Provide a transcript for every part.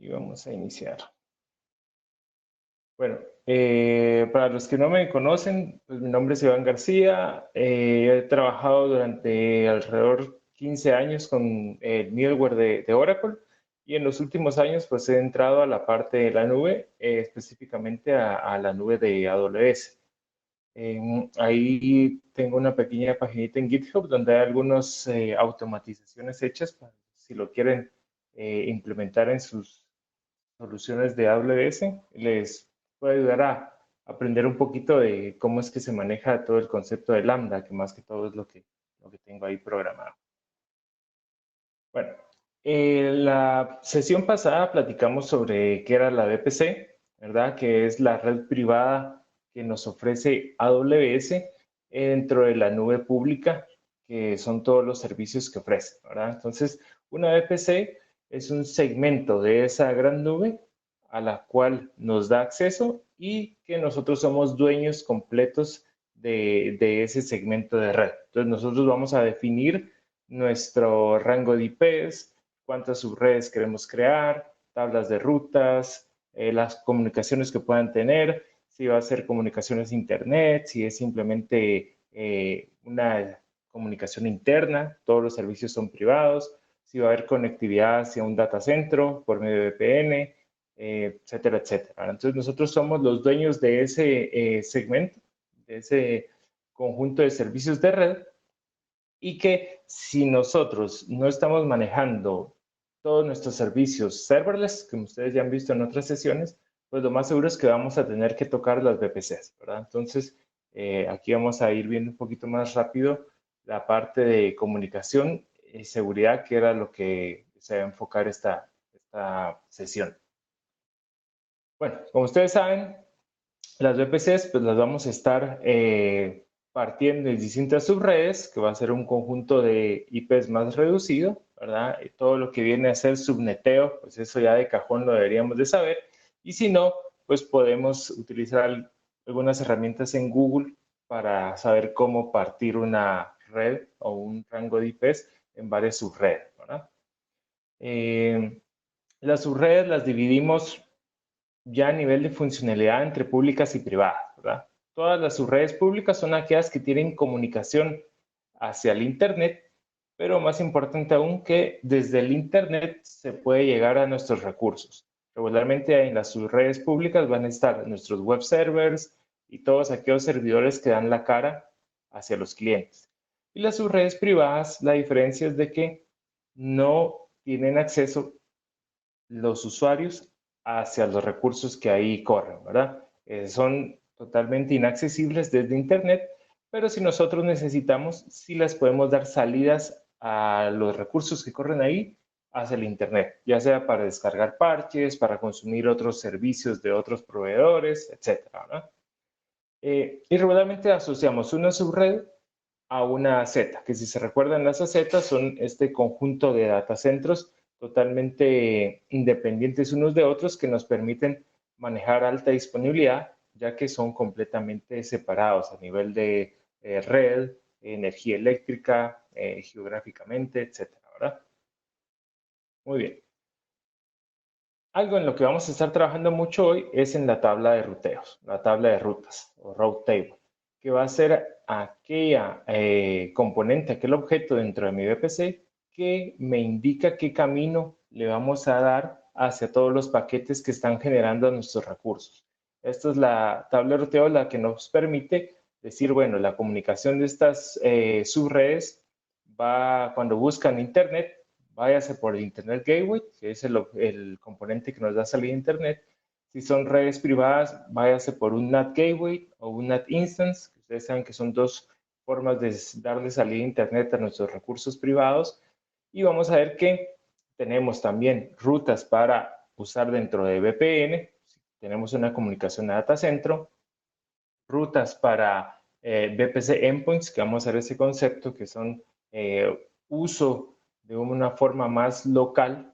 Y vamos a iniciar. Bueno, para los que no me conocen, pues mi nombre es Iván García. He trabajado durante alrededor 15 años con el middleware de Oracle y en los últimos años pues he entrado a la parte de la nube, específicamente a la nube de AWS. Ahí tengo una pequeña paginita en GitHub donde hay algunas automatizaciones hechas para si lo quieren implementar en sus soluciones de AWS, les puede ayudar a aprender un poquito de cómo es que se maneja todo el concepto de Lambda, que más que todo es lo que tengo ahí programado. Bueno, la sesión pasada platicamos sobre qué era la VPC, ¿verdad? Que es la red privada que nos ofrece AWS dentro de la nube pública, que son todos los servicios que ofrece, ¿verdad? Entonces, una VPC es un segmento de esa gran nube a la cual nos da acceso y que nosotros somos dueños completos de ese segmento de red. Entonces, nosotros vamos a definir nuestro rango de IPs, cuántas subredes queremos crear, tablas de rutas, las comunicaciones que puedan tener, si va a ser comunicaciones internet, si es simplemente una comunicación interna, todos los servicios son privados, si va a haber conectividad hacia un data centro por medio de VPN, etcétera, etcétera. Entonces nosotros somos los dueños de ese segmento, de ese conjunto de servicios de red y que si nosotros no estamos manejando todos nuestros servicios serverless, como ustedes ya han visto en otras sesiones, pues lo más seguro es que vamos a tener que tocar las VPCs, ¿verdad? Entonces, aquí vamos a ir viendo un poquito más rápido la parte de comunicación y seguridad, que era lo que se va a enfocar esta sesión. Bueno, como ustedes saben, las VPCs pues las vamos a estar partiendo en distintas subredes, que va a ser un conjunto de IPs más reducido, ¿verdad? Y todo lo que viene a ser subneteo, pues eso ya de cajón lo deberíamos de saber. Y si no, pues podemos utilizar algunas herramientas en Google para saber cómo partir una red o un rango de IPs en varias subredes, ¿verdad? Las subredes las dividimos ya a nivel de funcionalidad entre públicas y privadas, ¿verdad? Todas las subredes públicas son aquellas que tienen comunicación hacia el Internet, pero más importante aún que desde el Internet se puede llegar a nuestros recursos. Regularmente en las subredes públicas van a estar nuestros web servers y todos aquellos servidores que dan la cara hacia los clientes. Y las subredes privadas, la diferencia es de que no tienen acceso los usuarios hacia los recursos que ahí corren, ¿verdad? Son totalmente inaccesibles desde Internet, pero si nosotros necesitamos, sí les podemos dar salidas a los recursos que corren ahí hacia el Internet, ya sea para descargar parches, para consumir otros servicios de otros proveedores, etcétera, ¿verdad? Y regularmente asociamos una subred a una Z, que si se recuerdan las AZ son este conjunto de datacentros totalmente independientes unos de otros que nos permiten manejar alta disponibilidad, ya que son completamente separados a nivel de red, energía eléctrica, geográficamente, etcétera, ¿verdad? Muy bien. Algo en lo que vamos a estar trabajando mucho hoy es en la tabla de ruteos, la tabla de rutas o route table, que va a ser aquella componente, aquel objeto dentro de mi VPC que me indica qué camino le vamos a dar hacia todos los paquetes que están generando nuestros recursos. Esta es la tabla de ruteo la que nos permite decir, bueno, la comunicación de estas subredes va cuando buscan Internet, váyase por el Internet Gateway, que es el componente que nos da salida a Internet. Si son redes privadas, váyase por un NAT Gateway o un NAT Instance, que ustedes saben que son dos formas de darle salida a Internet a nuestros recursos privados. Y vamos a ver que tenemos también rutas para usar dentro de VPN, tenemos una comunicación a data centro, rutas para VPC endpoints, que vamos a ver ese concepto, que son uso de una forma más local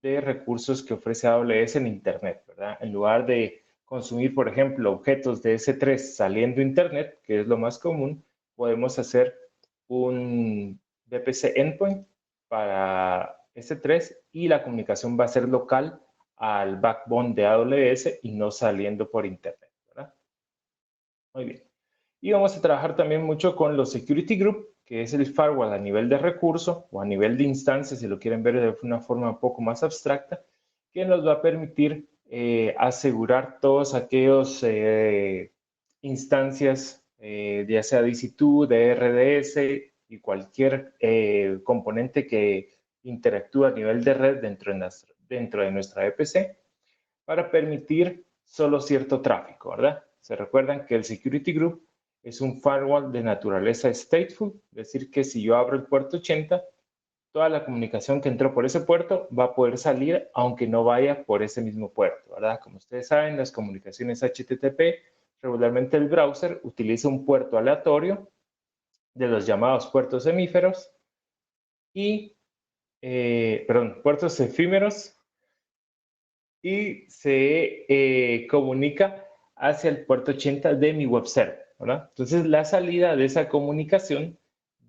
de recursos que ofrece AWS en Internet, ¿verdad? En lugar de consumir, por ejemplo, objetos de S3 saliendo Internet, que es lo más común, podemos hacer un VPC endpoint para S3 y la comunicación va a ser local al backbone de AWS y no saliendo por internet, ¿verdad? Muy bien. Y vamos a trabajar también mucho con los security group, que es el firewall a nivel de recurso o a nivel de instancia, si lo quieren ver de una forma un poco más abstracta, que nos va a permitir asegurar todos aquellos instancias, ya sea de EC2, de RDS y cualquier componente que interactúa a nivel de red dentro de nuestra VPC, para permitir solo cierto tráfico, ¿verdad? Se recuerdan que el security group es un firewall de naturaleza stateful, es decir, que si yo abro el puerto 80, toda la comunicación que entró por ese puerto va a poder salir aunque no vaya por ese mismo puerto, ¿verdad? Como ustedes saben, las comunicaciones HTTP, regularmente el browser utiliza un puerto aleatorio de los llamados puertos efímeros puertos efímeros y se comunica hacia el puerto 80 de mi web server, ¿verdad? Entonces, la salida de esa comunicación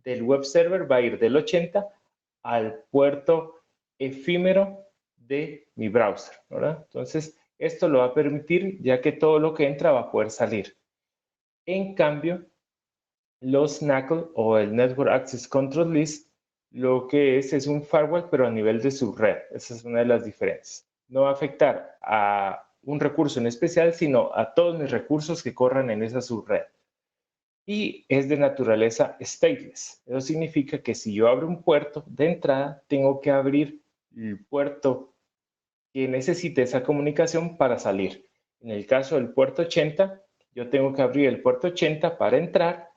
del web server va a ir del 80 al puerto efímero de mi browser, ¿verdad? Entonces, esto lo va a permitir ya que todo lo que entra va a poder salir. En cambio, los NACL o el Network Access Control List, lo que es un firewall, pero a nivel de subred. Esa es una de las diferencias. No va a afectar a un recurso en especial, sino a todos mis recursos que corran en esa subred. Y es de naturaleza stateless. Eso significa que si yo abro un puerto de entrada, tengo que abrir el puerto que necesite esa comunicación para salir. En el caso del puerto 80, yo tengo que abrir el puerto 80 para entrar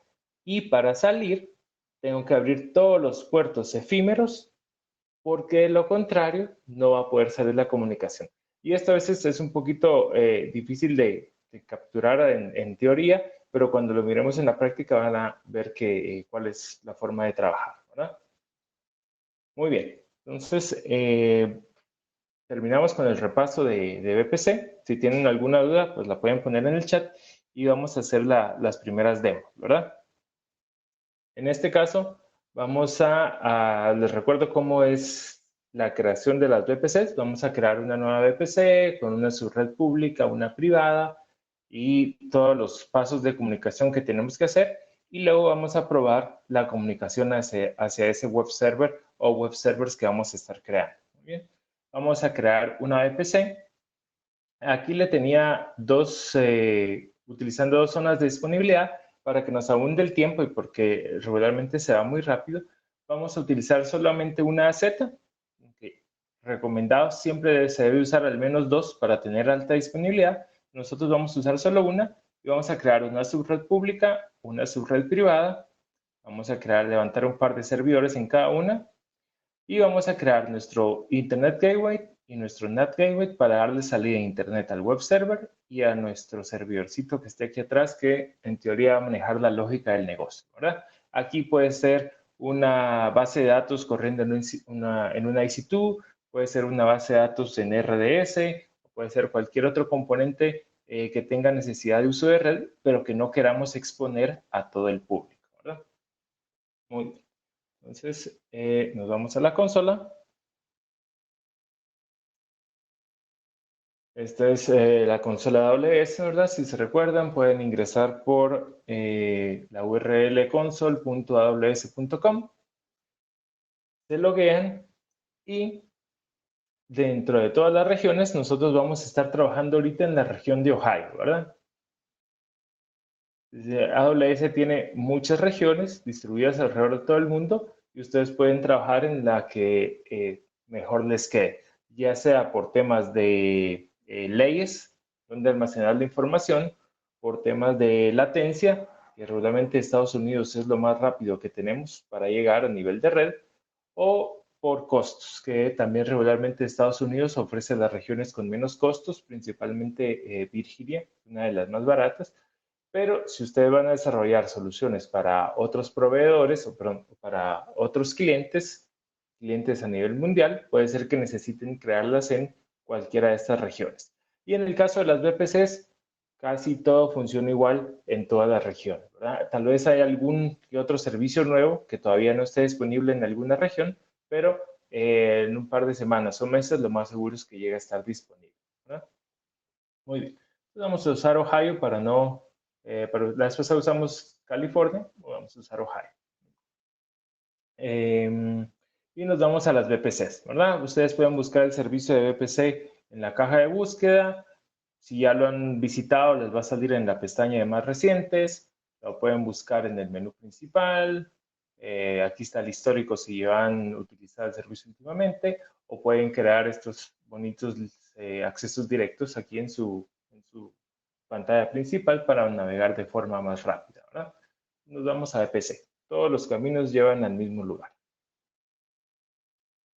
y para salir tengo que abrir todos los puertos efímeros porque de lo contrario no va a poder salir la comunicación. Y esto a veces es un poquito difícil de capturar en teoría, pero cuando lo miremos en la práctica van a ver cuál es la forma de trabajar, ¿verdad? Muy bien, entonces terminamos con el repaso de VPC. Si tienen alguna duda, pues la pueden poner en el chat y vamos a hacer las primeras demos, ¿verdad? En este caso, les recuerdo cómo es la creación de las VPCs. Vamos a crear una nueva VPC con una subred pública, una privada y todos los pasos de comunicación que tenemos que hacer. Y luego vamos a probar la comunicación hacia ese web server o web servers que vamos a estar creando. Muy bien. Vamos a crear una VPC. Aquí le tenía utilizando dos zonas de disponibilidad para que nos abunde el tiempo y porque regularmente se va muy rápido, vamos a utilizar solamente una AZ. Okay. Recomendado, siempre se debe usar al menos dos para tener alta disponibilidad. Nosotros vamos a usar solo una y vamos a crear una subred pública, una subred privada. Vamos a levantar un par de servidores en cada una y vamos a crear nuestro Internet Gateway y nuestro NAT Gateway para darle salida a Internet al web server y a nuestro servidorcito que esté aquí atrás que en teoría va a manejar la lógica del negocio, ¿verdad? Aquí puede ser una base de datos corriendo en una EC2, puede ser una base de datos en RDS, puede ser cualquier otro componente que tenga necesidad de uso de red, pero que no queramos exponer a todo el público, ¿verdad? Muy bien. Entonces, nos vamos a la consola. Esta es la consola AWS, ¿verdad? Si se recuerdan, pueden ingresar por la URL console.aws.com. Se loguean y dentro de todas las regiones, nosotros vamos a estar trabajando ahorita en la región de Ohio, ¿verdad? AWS tiene muchas regiones distribuidas alrededor de todo el mundo y ustedes pueden trabajar en la que mejor les quede, ya sea por temas de leyes, donde almacenar la información, por temas de latencia, que regularmente Estados Unidos es lo más rápido que tenemos para llegar a nivel de red, o por costos, que también regularmente Estados Unidos ofrece las regiones con menos costos, principalmente Virginia, una de las más baratas. Pero si ustedes van a desarrollar soluciones para otros proveedores o para otros clientes a nivel mundial, puede ser que necesiten crearlas en cualquiera de estas regiones. Y en el caso de las VPCs, casi todo funciona igual en todas las regiones, ¿verdad? Tal vez hay algún que otro servicio nuevo que todavía no esté disponible en alguna región, pero en un par de semanas o meses lo más seguro es que llegue a estar disponible. ¿verdad? Muy bien. Entonces vamos a usar Ohio para no, pero después usamos California, o vamos a usar Ohio. Y nos vamos a las VPCs, ¿verdad? Ustedes pueden buscar el servicio de VPC en la caja de búsqueda. Si ya lo han visitado, les va a salir en la pestaña de más recientes. Lo pueden buscar en el menú principal. Aquí está el histórico si han utilizado el servicio últimamente. O pueden crear estos bonitos accesos directos aquí en su pantalla principal para navegar de forma más rápida, ¿verdad? Nos vamos a VPC. Todos los caminos llevan al mismo lugar.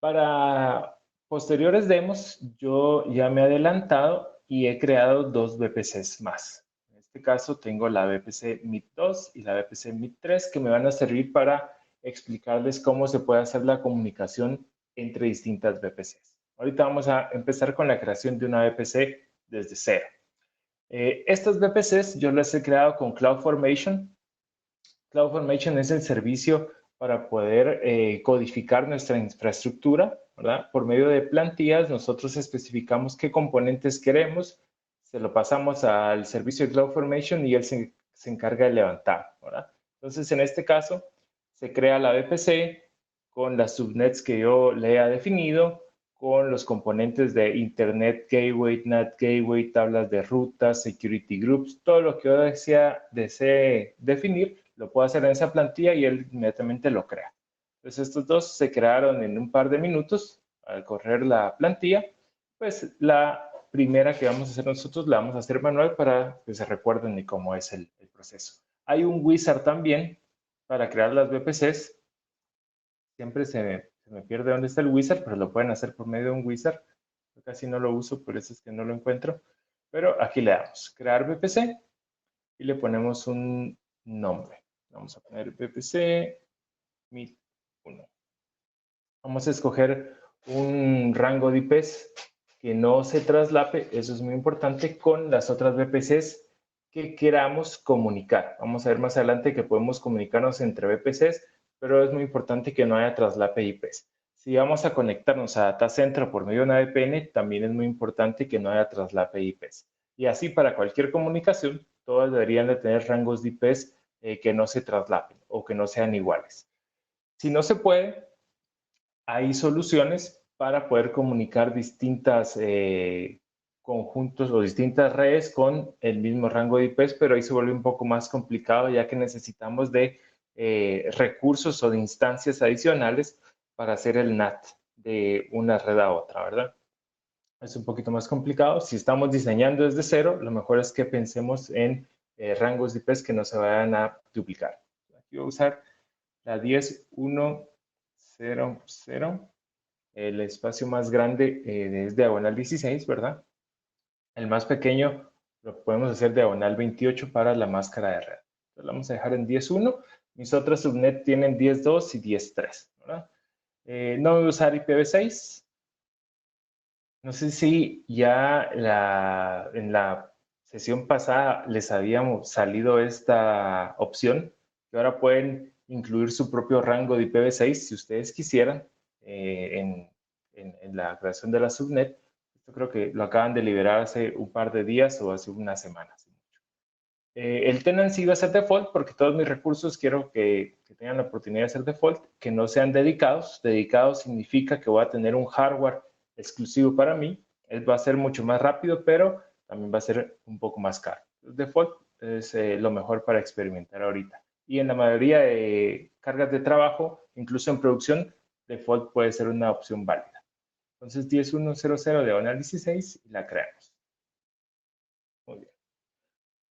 Para posteriores demos, yo ya me he adelantado y he creado dos VPCs más. En este caso tengo la VPC MIT2 y la VPC MIT3 que me van a servir para explicarles cómo se puede hacer la comunicación entre distintas VPCs. Ahorita vamos a empezar con la creación de una VPC desde cero. Estas VPCs yo las he creado con CloudFormation. CloudFormation es el servicio para poder codificar nuestra infraestructura, ¿verdad? Por medio de plantillas, nosotros especificamos qué componentes queremos, se lo pasamos al servicio de CloudFormation y él se encarga de levantar, ¿verdad? Entonces, en este caso, se crea la VPC con las subnets que yo le he definido, con los componentes de Internet Gateway, NAT Gateway, tablas de rutas, Security Groups, todo lo que yo desee definir, lo puedo hacer en esa plantilla y él inmediatamente lo crea. Entonces estos dos se crearon en un par de minutos al correr la plantilla. Pues la primera que vamos a hacer nosotros la vamos a hacer manual para que se recuerden de cómo es el proceso. Hay un wizard también para crear las VPCs. Siempre se me pierde dónde está el wizard, pero lo pueden hacer por medio de un wizard. Yo casi no lo uso, por eso es que no lo encuentro. Pero aquí le damos crear VPC y le ponemos un nombre. Vamos a poner VPC MIT 1. Vamos a escoger un rango de IPs que no se traslape, eso es muy importante, con las otras VPCs que queramos comunicar. Vamos a ver más adelante que podemos comunicarnos entre VPCs, pero es muy importante que no haya traslape de IPs. Si vamos a conectarnos a Data Center por medio de una VPN, también es muy importante que no haya traslape de IPs. Y así para cualquier comunicación, todas deberían de tener rangos de IPs que no se traslapen o que no sean iguales. Si no se puede, hay soluciones para poder comunicar distintas conjuntos o distintas redes con el mismo rango de IPs, pero ahí se vuelve un poco más complicado ya que necesitamos de recursos o de instancias adicionales para hacer el NAT de una red a otra, ¿verdad? Es un poquito más complicado. Si estamos diseñando desde cero, lo mejor es que pensemos en rangos de IPs que no se vayan a duplicar. Aquí voy a usar la 10.1.0.0. El espacio más grande es diagonal 16, ¿verdad? El más pequeño lo podemos hacer diagonal 28 para la máscara de red. Entonces, vamos a dejar en 10.1. Mis otras subnet tienen 10.2 y 10.3, ¿verdad? No voy a usar IPv6. No sé si ya en la sesión pasada les habíamos salido esta opción, que ahora pueden incluir su propio rango de IPv6 si ustedes quisieran en la creación de la subnet. Esto creo que lo acaban de liberar hace un par de días o hace unas semanas. El tenancy va a ser default porque todos mis recursos quiero que tengan la oportunidad de ser default, que no sean dedicados. Dedicados significa que voy a tener un hardware exclusivo para mí. Él va a ser mucho más rápido, pero también va a ser un poco más caro. Default es lo mejor para experimentar ahorita. Y en la mayoría de cargas de trabajo, incluso en producción, default puede ser una opción válida. Entonces 10.1.0.0 diagonal 16 y la creamos. Muy bien.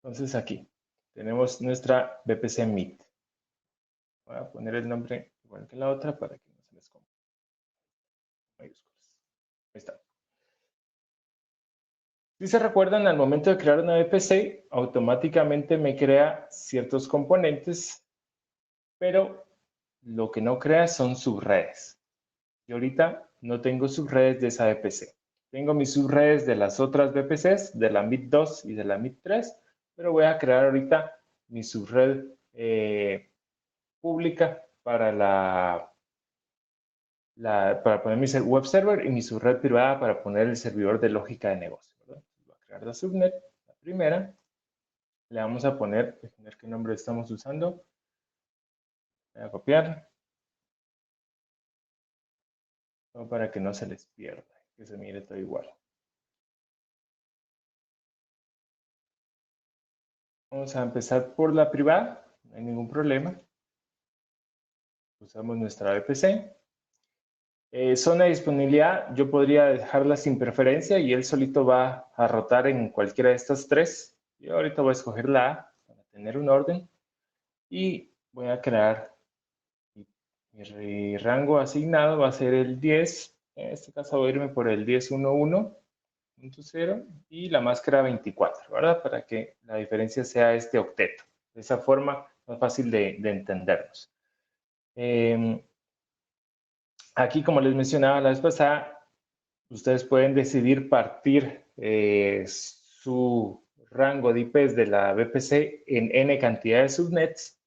Entonces aquí tenemos nuestra VPC MIT. Voy a poner el nombre igual que la otra para que no se les confunda. Mayúsculas. Ahí está. Si se recuerdan, al momento de crear una VPC, automáticamente me crea ciertos componentes, pero lo que no crea son subredes. Y ahorita no tengo subredes de esa VPC. Tengo mis subredes de las otras VPCs, de la MIT2 y de la MIT3, pero voy a crear ahorita mi subred pública para para poner mi web server y mi subred privada para poner el servidor de lógica de negocio, ¿verdad? crear la subnet, la primera. Le vamos a poner, déjenme ver qué nombre estamos usando. Voy a copiar. Todo para que no se les pierda, que se mire todo igual. Vamos a empezar por la privada, no hay ningún problema. Usamos nuestra VPC. Zona de disponibilidad, yo podría dejarla sin preferencia y él solito va a rotar en cualquiera de estas tres. Yo ahorita voy a escoger la A para tener un orden y voy a crear mi rango asignado, va a ser el 10. En este caso voy a irme por el 10.11.0 y la máscara 24, ¿verdad? Para que la diferencia sea este octeto. De esa forma, más fácil de entendernos. Aquí, como les mencionaba la vez pasada, ustedes pueden decidir partir su rango de IPs de la VPC en N cantidad de subnets,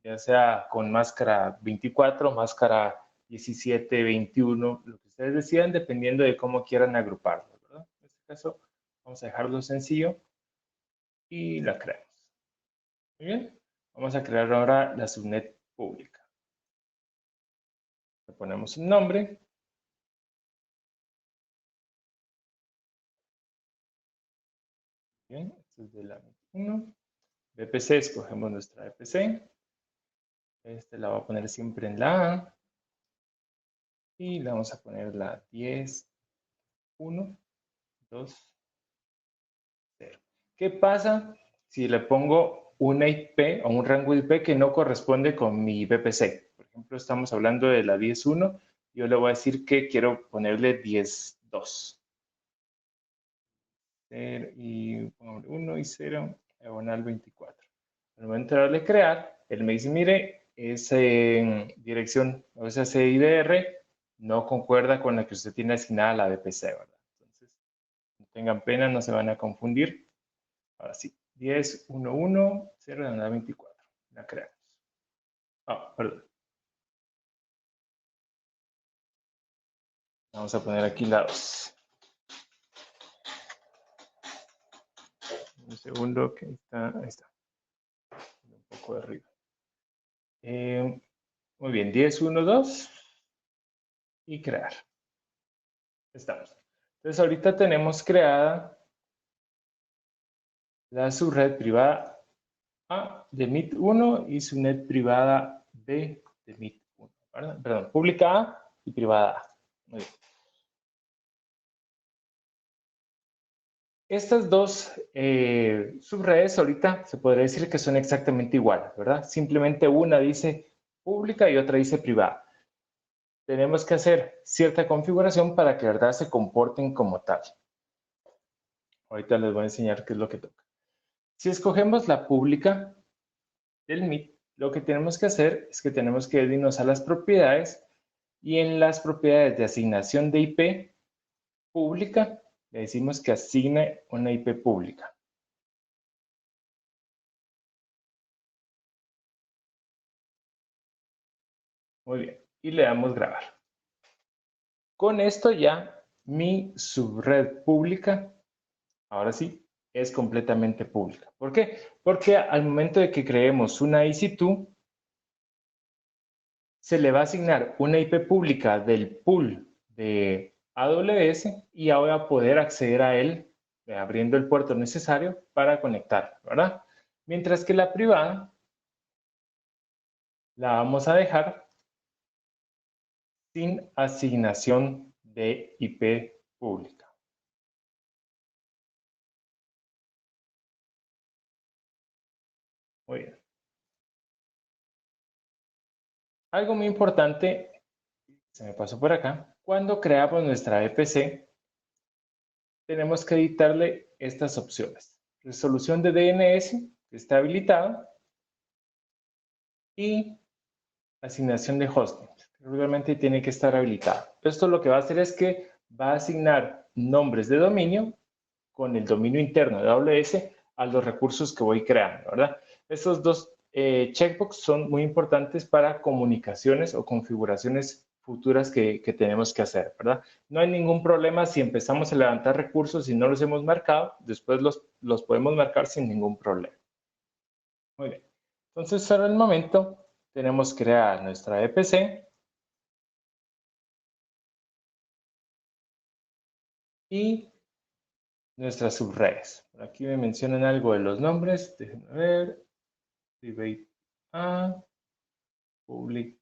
ya sea con máscara 24, máscara 17, 21, lo que ustedes decidan, dependiendo de cómo quieran agruparlo, ¿verdad? En este caso, vamos a dejarlo sencillo y la creamos. Muy bien, vamos a crear ahora la subnet pública. Le ponemos un nombre. Bien, esto es de la 21. VPC, escogemos nuestra VPC. Este la voy a poner siempre en la A. Y le vamos a poner la 10.1.2.0. ¿Qué pasa si le pongo una IP o un rango de IP que no corresponde con mi VPC? Por ejemplo, estamos hablando de la 10.1. Yo le voy a decir que quiero ponerle 10.2. 0 y 1 y 0, diagonal 24. Al momento de darle crear, él me dice, mire, esa dirección o esa CIDR no concuerda con la que usted tiene asignada a la VPC, ¿verdad? Entonces, no tengan pena, no se van a confundir. Ahora sí, 10.1.1.0, diagonal 24. La creamos. Perdón. Vamos a poner aquí la 2. Un segundo, que ahí está. Un poco de arriba. Muy bien, 10.1.2 y crear. Estamos. Entonces ahorita tenemos creada la subred privada A de MIT1 y subnet privada B de MIT1. ¿Verdad? Perdón, pública A y privada A. Muy bien. Estas dos subredes ahorita se podría decir que son exactamente iguales, ¿verdad? Simplemente una dice pública y otra dice privada. Tenemos que hacer cierta configuración para que de verdad se comporten como tal. Ahorita les voy a enseñar qué es lo que toca. Si escogemos la pública del MIT, lo que tenemos que hacer es que tenemos que irnos a las propiedades y en las propiedades de asignación de IP pública le decimos que asigne una IP pública. Muy bien, y le damos grabar. Con esto ya mi subred pública, ahora sí, es completamente pública. ¿Por qué? Porque al momento de que creemos una EC2, se le va a asignar una IP pública del pool de AWS y ya voy a poder acceder a él abriendo el puerto necesario para conectar, ¿verdad? Mientras que la privada la vamos a dejar sin asignación de IP pública. Muy bien. Algo muy importante, se me pasó por acá, cuando creamos nuestra VPC, tenemos que editarle estas opciones. Resolución de DNS, que está habilitada, y asignación de hosting. Realmente tiene que estar habilitado. Esto lo que va a hacer es que va a asignar nombres de dominio con el dominio interno de AWS a los recursos que voy creando, ¿verdad? Estos dos checkbox son muy importantes para comunicaciones o configuraciones futuras que tenemos que hacer, ¿verdad? No hay ningún problema si empezamos a levantar recursos y no los hemos marcado, después los podemos marcar sin ningún problema. Muy bien. Entonces, ahora el momento tenemos que crear nuestra VPC y nuestras subredes. Por aquí me mencionan algo de los nombres. Déjenme ver. Private A, Public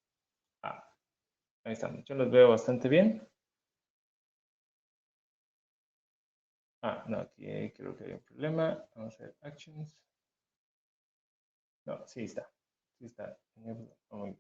A. Ahí estamos. Yo los veo bastante bien. No, aquí creo que hay un problema. Vamos a ver Actions. No, sí está. Sí está. Muy bien.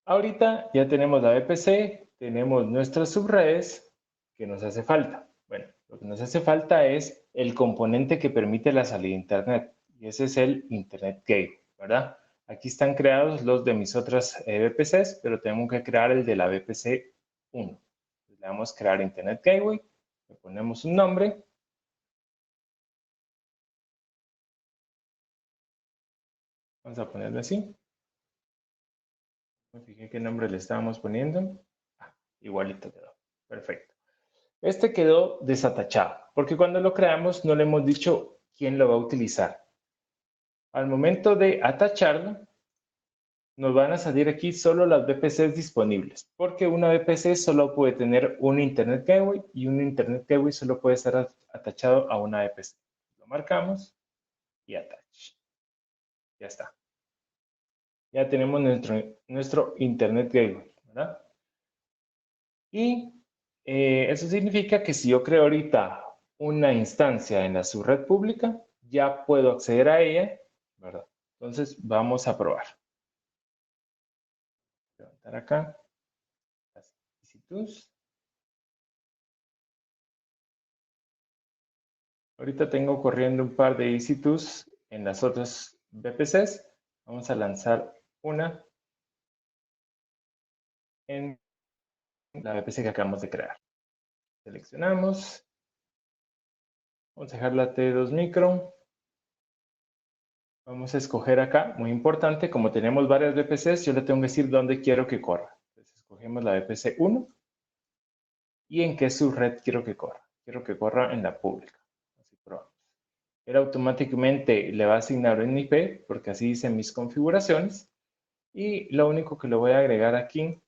Ahorita ya tenemos la VPC, tenemos nuestras subredes que nos hace falta. Bueno, lo que nos hace falta es el componente que permite la salida a Internet. Y ese es el Internet Gateway, ¿verdad? Aquí están creados los de mis otras VPCs, pero tenemos que crear el de la VPC 1. Le damos crear Internet Gateway, le ponemos un nombre. Vamos a ponerlo así. Me fijé qué nombre le estábamos poniendo. Igualito quedó. Perfecto. Este quedó desatachado, porque cuando lo creamos no le hemos dicho quién lo va a utilizar. Al momento de atacharlo, nos van a salir aquí solo las VPCs disponibles, porque una VPC solo puede tener un Internet Gateway y un Internet Gateway solo puede estar atachado a una VPC. Lo marcamos y attach. Ya está. Ya tenemos nuestro Internet Gateway, ¿verdad? Y eso significa que si yo creo ahorita una instancia en la subred pública, ya puedo acceder a ella, ¿verdad? Entonces vamos a probar. Levantar acá las solicitudes. Ahorita tengo corriendo un par de EC2s en las otras VPCs. Vamos a lanzar una en la VPC que acabamos de crear. Seleccionamos. Vamos a dejar la T2 micro. Vamos a escoger acá, muy importante, como tenemos varias VPCs, yo le tengo que decir dónde quiero que corra. Entonces escogemos la VPC 1 y en qué subred quiero que corra. Quiero que corra en la pública. Así probamos. Él automáticamente le va a asignar un IP, porque así dicen mis configuraciones. Y lo único que le voy a agregar aquí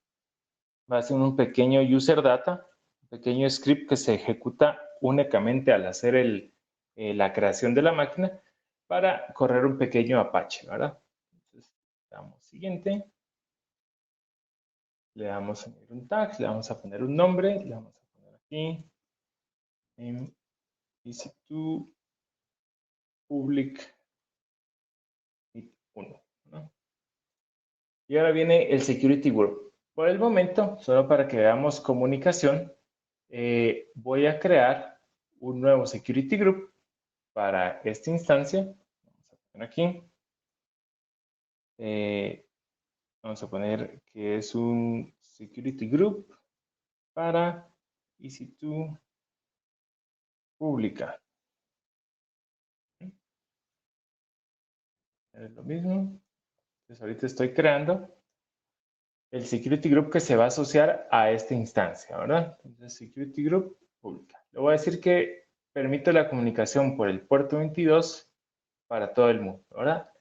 va a ser un pequeño user data, un pequeño script que se ejecuta únicamente al hacer la creación de la máquina para correr un pequeño Apache, ¿verdad? Entonces, le damos siguiente, le damos a añadir un tag, le vamos a poner un nombre, le vamos a poner aquí, EC2 public 1, ¿no? Y ahora viene el security group. Por el momento, solo para que veamos comunicación, voy a crear un nuevo security group para esta instancia. Vamos a poner aquí. Vamos a poner que es un security group para EC2 pública. Es lo mismo. Entonces ahorita estoy creando el security group que se va a asociar a esta instancia, ¿verdad? Entonces security group pública. Le voy a decir que permite la comunicación por el puerto 22 para todo el mundo, ¿verdad?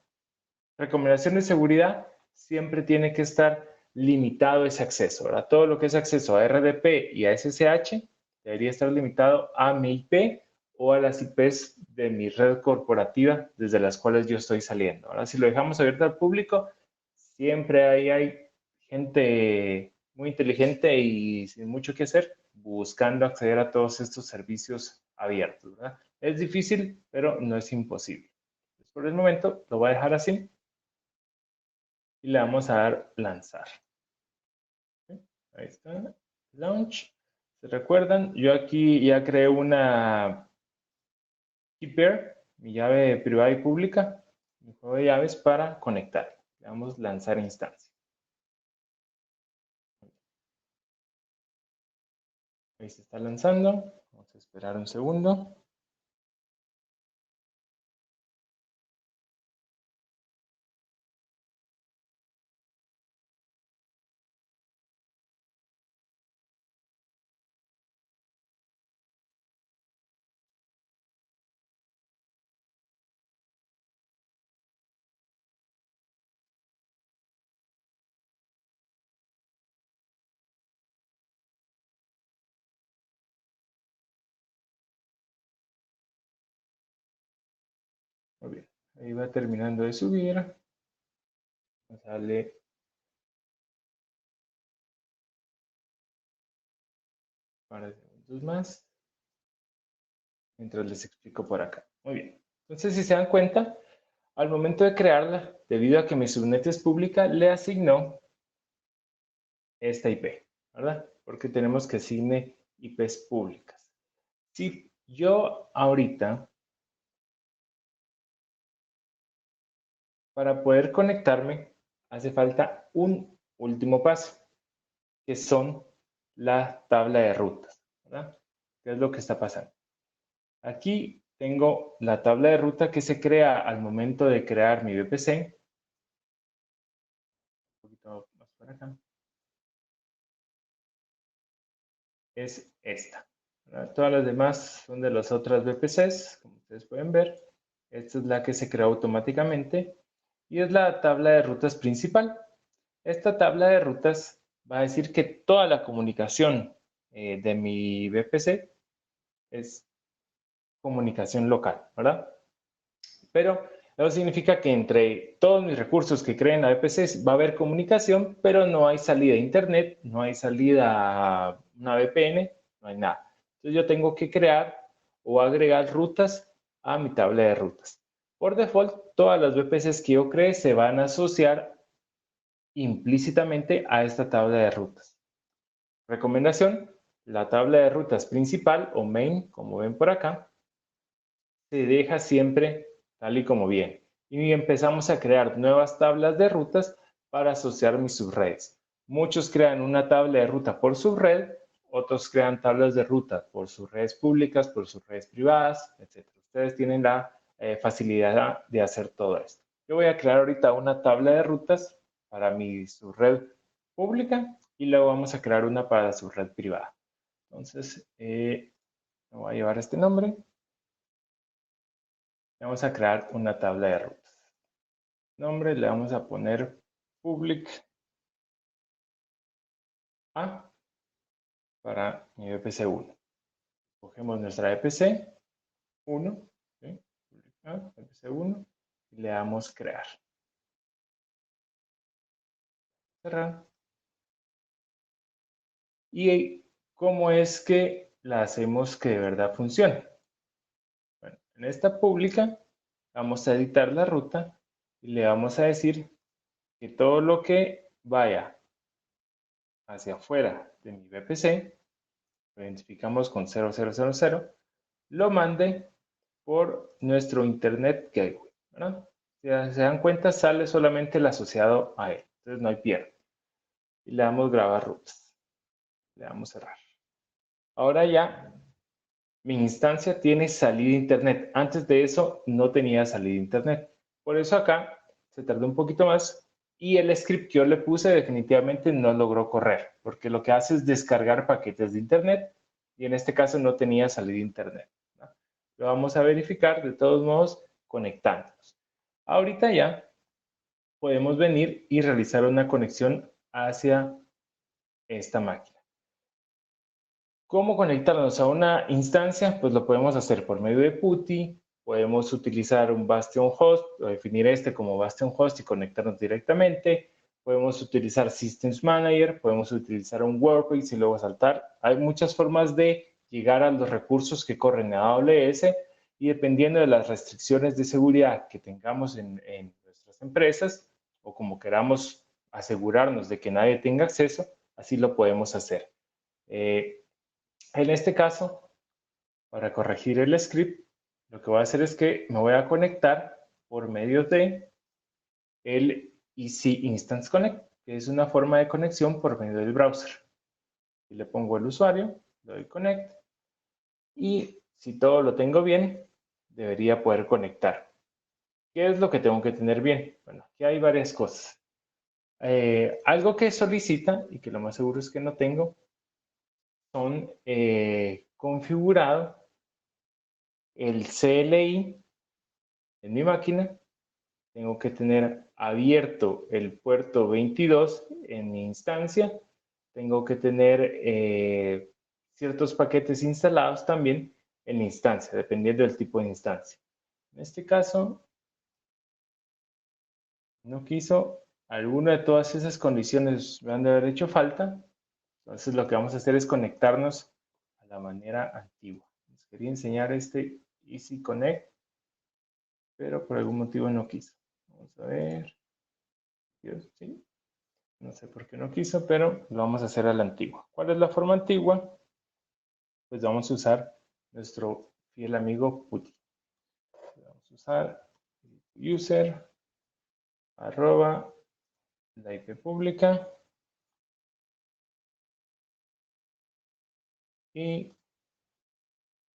Recomendación de seguridad, siempre tiene que estar limitado ese acceso, ¿verdad? Todo lo que es acceso a RDP y a SSH debería estar limitado a mi IP o a las IPs de mi red corporativa desde las cuales yo estoy saliendo. Ahora, si lo dejamos abierto al público, siempre hay gente muy inteligente y sin mucho que hacer buscando acceder a todos estos servicios abiertos, ¿verdad? Es difícil, pero no es imposible. Entonces, por el momento lo voy a dejar así y le vamos a dar lanzar. Ahí está, launch. ¿Se recuerdan? Yo aquí ya creé una key pair, mi llave privada y pública, mi juego de llaves para conectar. Le damos lanzar instancia. Ahí se está lanzando. Vamos a esperar un segundo. Muy bien, ahí va terminando de subir. Vamos a darle un par de segundos más, mientras les explico por acá. Muy bien. Entonces, si se dan cuenta, al momento de crearla, debido a que mi subnet es pública, le asignó esta IP, ¿verdad? Porque tenemos que asigne IPs públicas. Si yo ahorita, para poder conectarme, hace falta un último paso, que son la tabla de rutas, ¿verdad? ¿Qué es lo que está pasando? Aquí tengo la tabla de ruta que se crea al momento de crear mi VPC. Un poquito más por acá. Es esta, ¿verdad? Todas las demás son de las otras VPCs, como ustedes pueden ver. Esta es la que se creó automáticamente y es la tabla de rutas principal. Esta tabla de rutas va a decir que toda la comunicación de mi VPC es comunicación local, ¿verdad? Pero eso significa que entre todos mis recursos que creen la VPC va a haber comunicación, pero no hay salida a Internet, no hay salida a una VPN, no hay nada. Entonces yo tengo que crear o agregar rutas a mi tabla de rutas. Por default, todas las VPCs que yo cree se van a asociar implícitamente a esta tabla de rutas. Recomendación, la tabla de rutas principal o main, como ven por acá, se deja siempre tal y como viene. Y empezamos a crear nuevas tablas de rutas para asociar mis subredes. Muchos crean una tabla de ruta por subred, otros crean tablas de ruta por sus redes públicas, por sus redes privadas, etc. Ustedes tienen la facilidad de hacer todo esto. Yo voy a crear ahorita una tabla de rutas para mi subred pública y luego vamos a crear una para su red privada. Entonces, me voy a llevar este nombre. Vamos a crear una tabla de rutas. Nombre le vamos a poner public A para mi VPC 1. Cogemos nuestra VPC 1, ¿sí? Public A, VPC 1 y le damos crear. Cerrar. ¿Y cómo es que la hacemos que de verdad funcione? Bueno, en esta pública vamos a editar la ruta y le vamos a decir que todo lo que vaya hacia afuera de mi VPC, lo identificamos con 0000, lo mande por nuestro Internet Gateway, ¿verdad? Si se dan cuenta, sale solamente el asociado a él, entonces no hay pierde. Y le damos grabar rutas, le damos cerrar. Ahora ya mi instancia tiene salida a Internet. Antes de eso no tenía salida a Internet. Por eso acá se tardó un poquito más y el script que yo le puse definitivamente no logró correr, porque lo que hace es descargar paquetes de Internet y en este caso no tenía salida a Internet, ¿no? Lo vamos a verificar de todos modos conectándonos. Ahorita ya podemos venir y realizar una conexión hacia esta máquina. ¿Cómo conectarnos a una instancia? Pues lo podemos hacer por medio de PuTTY, podemos utilizar un Bastion Host o definir este como Bastion Host y conectarnos directamente. Podemos utilizar Systems Manager, podemos utilizar un Workbase y luego saltar. Hay muchas formas de llegar a los recursos que corren a AWS y dependiendo de las restricciones de seguridad que tengamos en nuestras empresas o como queramos asegurarnos de que nadie tenga acceso, así lo podemos hacer. En este caso, para corregir el script, lo que voy a hacer es que me voy a conectar por medio de el EC Instance Connect, que es una forma de conexión por medio del browser. Y le pongo el usuario, le doy Connect, y si todo lo tengo bien, debería poder conectar. ¿Qué es lo que tengo que tener bien? Bueno, aquí hay varias cosas. Algo que solicita, y que lo más seguro es que no tengo, son configurado el CLI en mi máquina, tengo que tener abierto el puerto 22 en mi instancia, tengo que tener ciertos paquetes instalados también en la instancia, dependiendo del tipo de instancia. En este caso, no quiso, alguna de todas esas condiciones me han de haber hecho falta. Entonces lo que vamos a hacer es conectarnos a la manera antigua. Les quería enseñar este Easy Connect, pero por algún motivo no quiso. Vamos a ver. Dios, ¿sí? No sé por qué no quiso, pero lo vamos a hacer a la antigua. ¿Cuál es la forma antigua? Pues vamos a usar nuestro fiel amigo PuTTY. Vamos a usar user arroba la IP pública y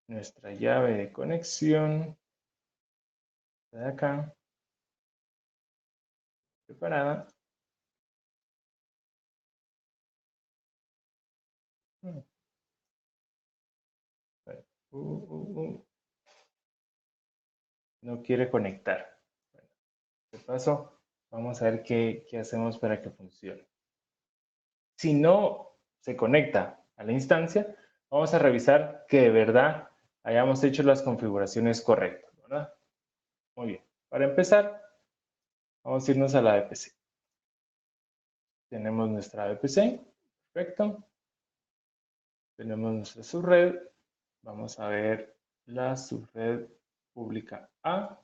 nuestra llave de conexión de acá preparada. No quiere conectar. Bueno, de paso, vamos a ver qué hacemos para que funcione. Si no se conecta a la instancia, vamos a revisar que de verdad hayamos hecho las configuraciones correctas, ¿verdad? Muy bien. Para empezar, vamos a irnos a la VPC. Tenemos nuestra VPC. Perfecto. Tenemos nuestra subred. Vamos a ver la subred pública A.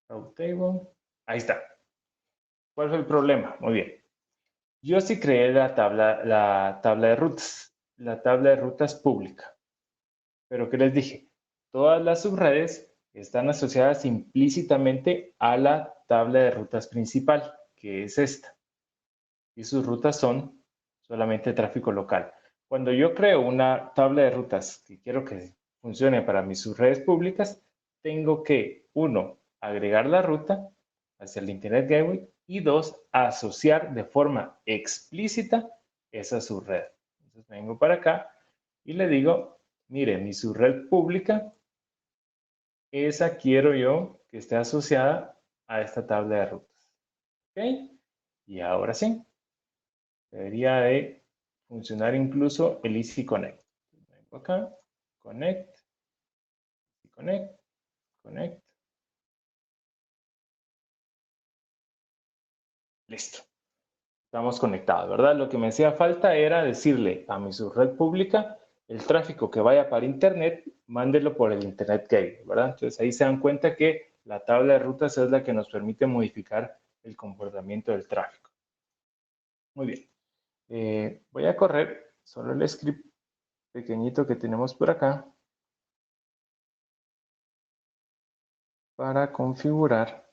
Route table. Ahí está. ¿Cuál fue el problema? Muy bien. Yo sí creé la tabla de rutas. La tabla de rutas pública. Pero ¿qué les dije? Todas las subredes están asociadas implícitamente a la tabla de rutas principal, que es esta. Y sus rutas son solamente tráfico local. Cuando yo creo una tabla de rutas que quiero que funcione para mis subredes públicas, tengo que, uno, agregar la ruta hacia el Internet Gateway y dos, asociar de forma explícita esa subred. Entonces vengo para acá y le digo, mire, mi subred pública, esa quiero yo que esté asociada a esta tabla de rutas. ¿Ok? Y ahora sí, debería de funcionar incluso el Easy Connect. Vengo acá, Connect, Connect, Connect. Listo. Estamos conectados, ¿verdad? Lo que me hacía falta era decirle a mi subred pública el tráfico que vaya para Internet, mándelo por el Internet Gateway, ¿verdad? Entonces ahí se dan cuenta que la tabla de rutas es la que nos permite modificar el comportamiento del tráfico. Muy bien. Voy a correr solo el script pequeñito que tenemos por acá para configurar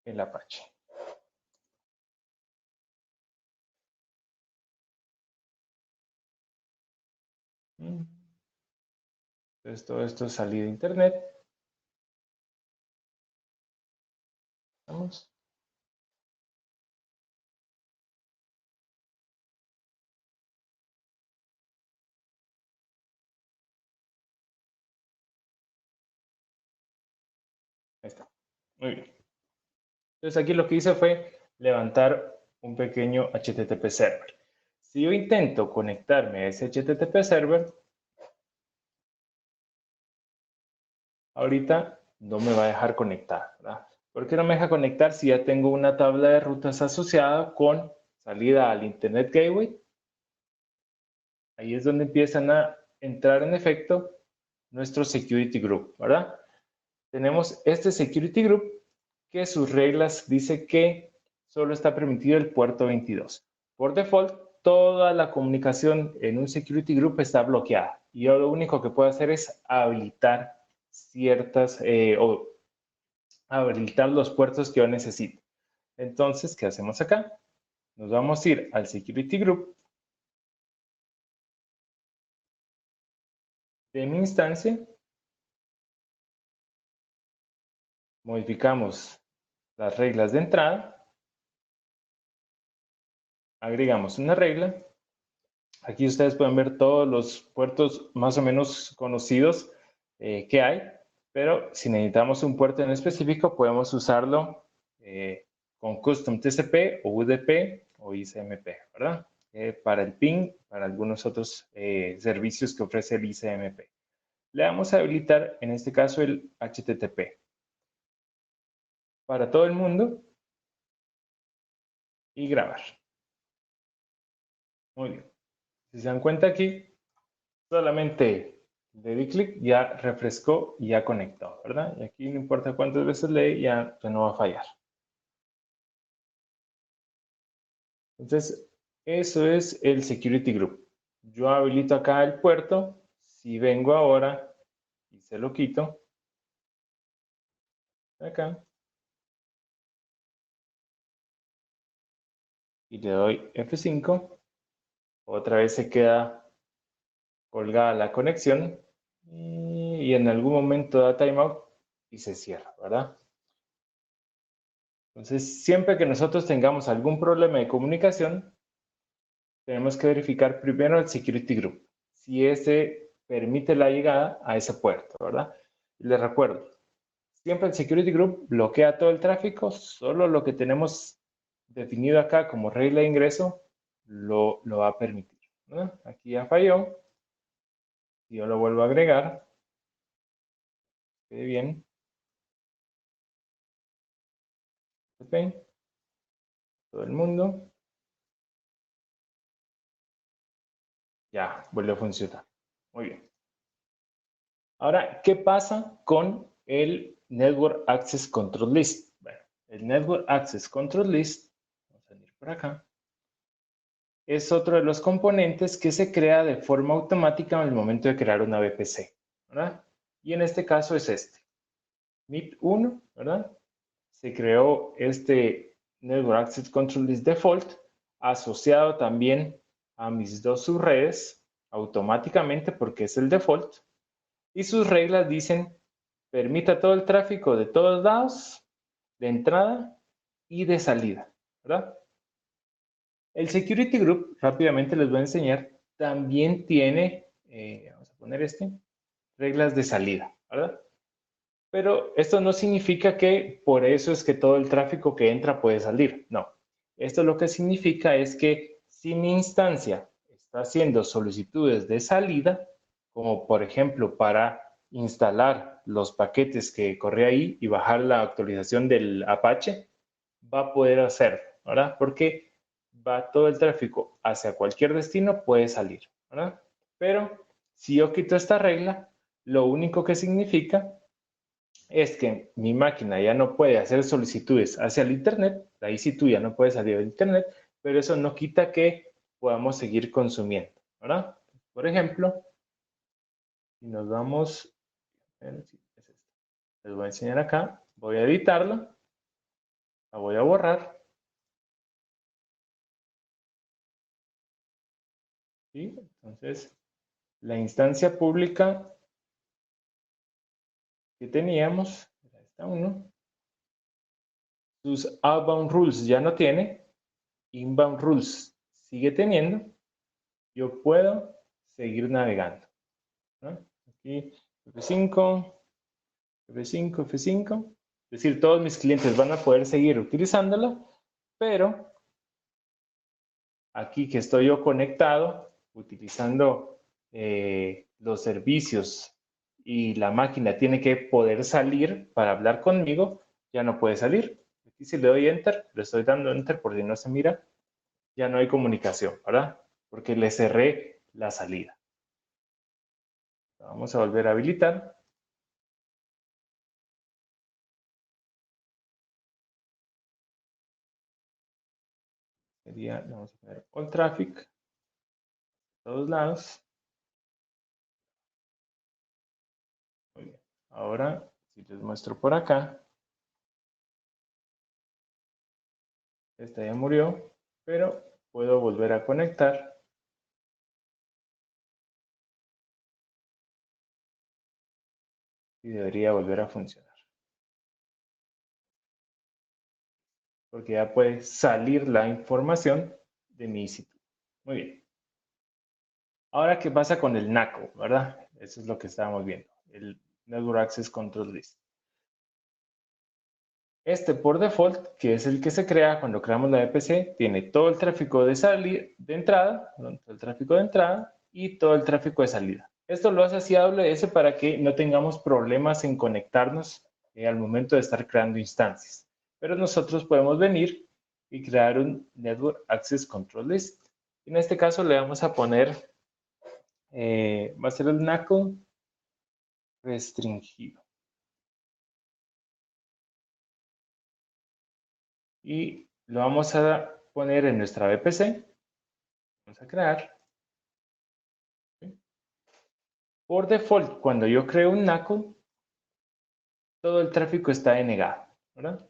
el Apache. Entonces todo esto es salida de Internet. Vamos. Ahí está. Muy bien. Entonces aquí lo que hice fue levantar un pequeño HTTP server. Si yo intento conectarme a ese HTTP server, ahorita no me va a dejar conectar, ¿verdad? ¿Por qué no me deja conectar si ya tengo una tabla de rutas asociada con salida al Internet Gateway? Ahí es donde empiezan a entrar en efecto nuestro Security Group, ¿verdad? Tenemos este Security Group que sus reglas dice que solo está permitido el puerto 22. Por default, toda la comunicación en un Security Group está bloqueada. Y yo lo único que puedo hacer es habilitar ciertas o habilitar los puertos que yo necesito. Entonces, ¿qué hacemos acá? Nos vamos a ir al Security Group de mi instancia. Modificamos las reglas de entrada. Agregamos una regla. Aquí ustedes pueden ver todos los puertos más o menos conocidos que hay, pero si necesitamos un puerto en específico, podemos usarlo con Custom TCP o UDP o ICMP, ¿verdad? Para el ping, para algunos otros servicios que ofrece el ICMP. Le vamos a habilitar, en este caso, el HTTP. para todo el mundo y grabar. Muy bien. Si se dan cuenta aquí, solamente le di clic, ya refrescó y ya conectó, ¿verdad? Y aquí no importa cuántas veces lee, ya no va a fallar. Entonces, eso es el Security Group. Yo habilito acá el puerto. Si vengo ahora y se lo quito, acá, y le doy F5, otra vez se queda colgada la conexión y en algún momento da timeout y se cierra, ¿verdad? Entonces, siempre que nosotros tengamos algún problema de comunicación, tenemos que verificar primero el Security Group, si ese permite la llegada a ese puerto, ¿verdad? Y les recuerdo, siempre el Security Group bloquea todo el tráfico, solo lo que tenemos definido acá como regla de ingreso lo va a permitir, ¿no? Aquí ya falló, yo lo vuelvo a agregar, quede bien, ¿ok? Todo el mundo, ya vuelve a funcionar, muy bien. Ahora, ¿qué pasa con el Network Access Control List? Bueno, el Network Access Control List, vamos a venir por acá, es otro de los componentes que se crea de forma automática en el momento de crear una VPC, ¿verdad? Y en este caso es este, NIP1, ¿verdad? Se creó este Network Access Control List Default asociado también a mis dos subredes automáticamente porque es el default y sus reglas dicen permita todo el tráfico de todos lados, de entrada y de salida, ¿verdad? El Security Group, rápidamente les voy a enseñar, también tiene, vamos a poner reglas de salida, ¿verdad? Pero esto no significa que por eso es que todo el tráfico que entra puede salir, no. Esto lo que significa es que si mi instancia está haciendo solicitudes de salida, como por ejemplo para instalar los paquetes que corre ahí y bajar la actualización del Apache, va a poder hacerlo, ¿verdad? Porque va todo el tráfico hacia cualquier destino, puede salir, ¿verdad? Pero si yo quito esta regla, lo único que significa es que mi máquina ya no puede hacer solicitudes hacia el Internet, la EC2 ya no puede salir del Internet, pero eso no quita que podamos seguir consumiendo, ¿verdad? Por ejemplo, si nos vamos, les voy a enseñar acá, voy a editarlo, la voy a borrar, ¿sí? Entonces, la instancia pública que teníamos, esta 1, sus outbound rules ya no tiene, inbound rules sigue teniendo, yo puedo seguir navegando, ¿no? Aquí F5, F5, F5, es decir, todos mis clientes van a poder seguir utilizándola, pero aquí que estoy yo conectado, utilizando los servicios y la máquina tiene que poder salir para hablar conmigo, ya no puede salir. Aquí si le doy Enter, le estoy dando Enter por si no se mira, ya no hay comunicación, ¿verdad? Porque le cerré la salida. Vamos a volver a habilitar. Sería, vamos a poner All Traffic, todos lados. Muy bien. Ahora, si les muestro por acá, esta ya murió, pero puedo volver a conectar. Y debería volver a funcionar. Porque ya puede salir la información de mi sitio. Muy bien. Ahora, ¿qué pasa con el NACO? ¿Verdad? Eso es lo que estábamos viendo. El Network Access Control List. Este por default, que es el que se crea cuando creamos la VPC, tiene todo el tráfico de salida, de entrada, todo el tráfico de entrada y todo el tráfico de salida. Esto lo hace así AWS para que no tengamos problemas en conectarnos al momento de estar creando instancias. pero nosotros podemos venir y crear un Network Access Control List. En este caso le vamos a poner, va a ser el NACL restringido. Y lo vamos a poner en nuestra VPC. Vamos a crear. Por default, cuando yo creo un NACL, todo el tráfico está denegado, ¿verdad?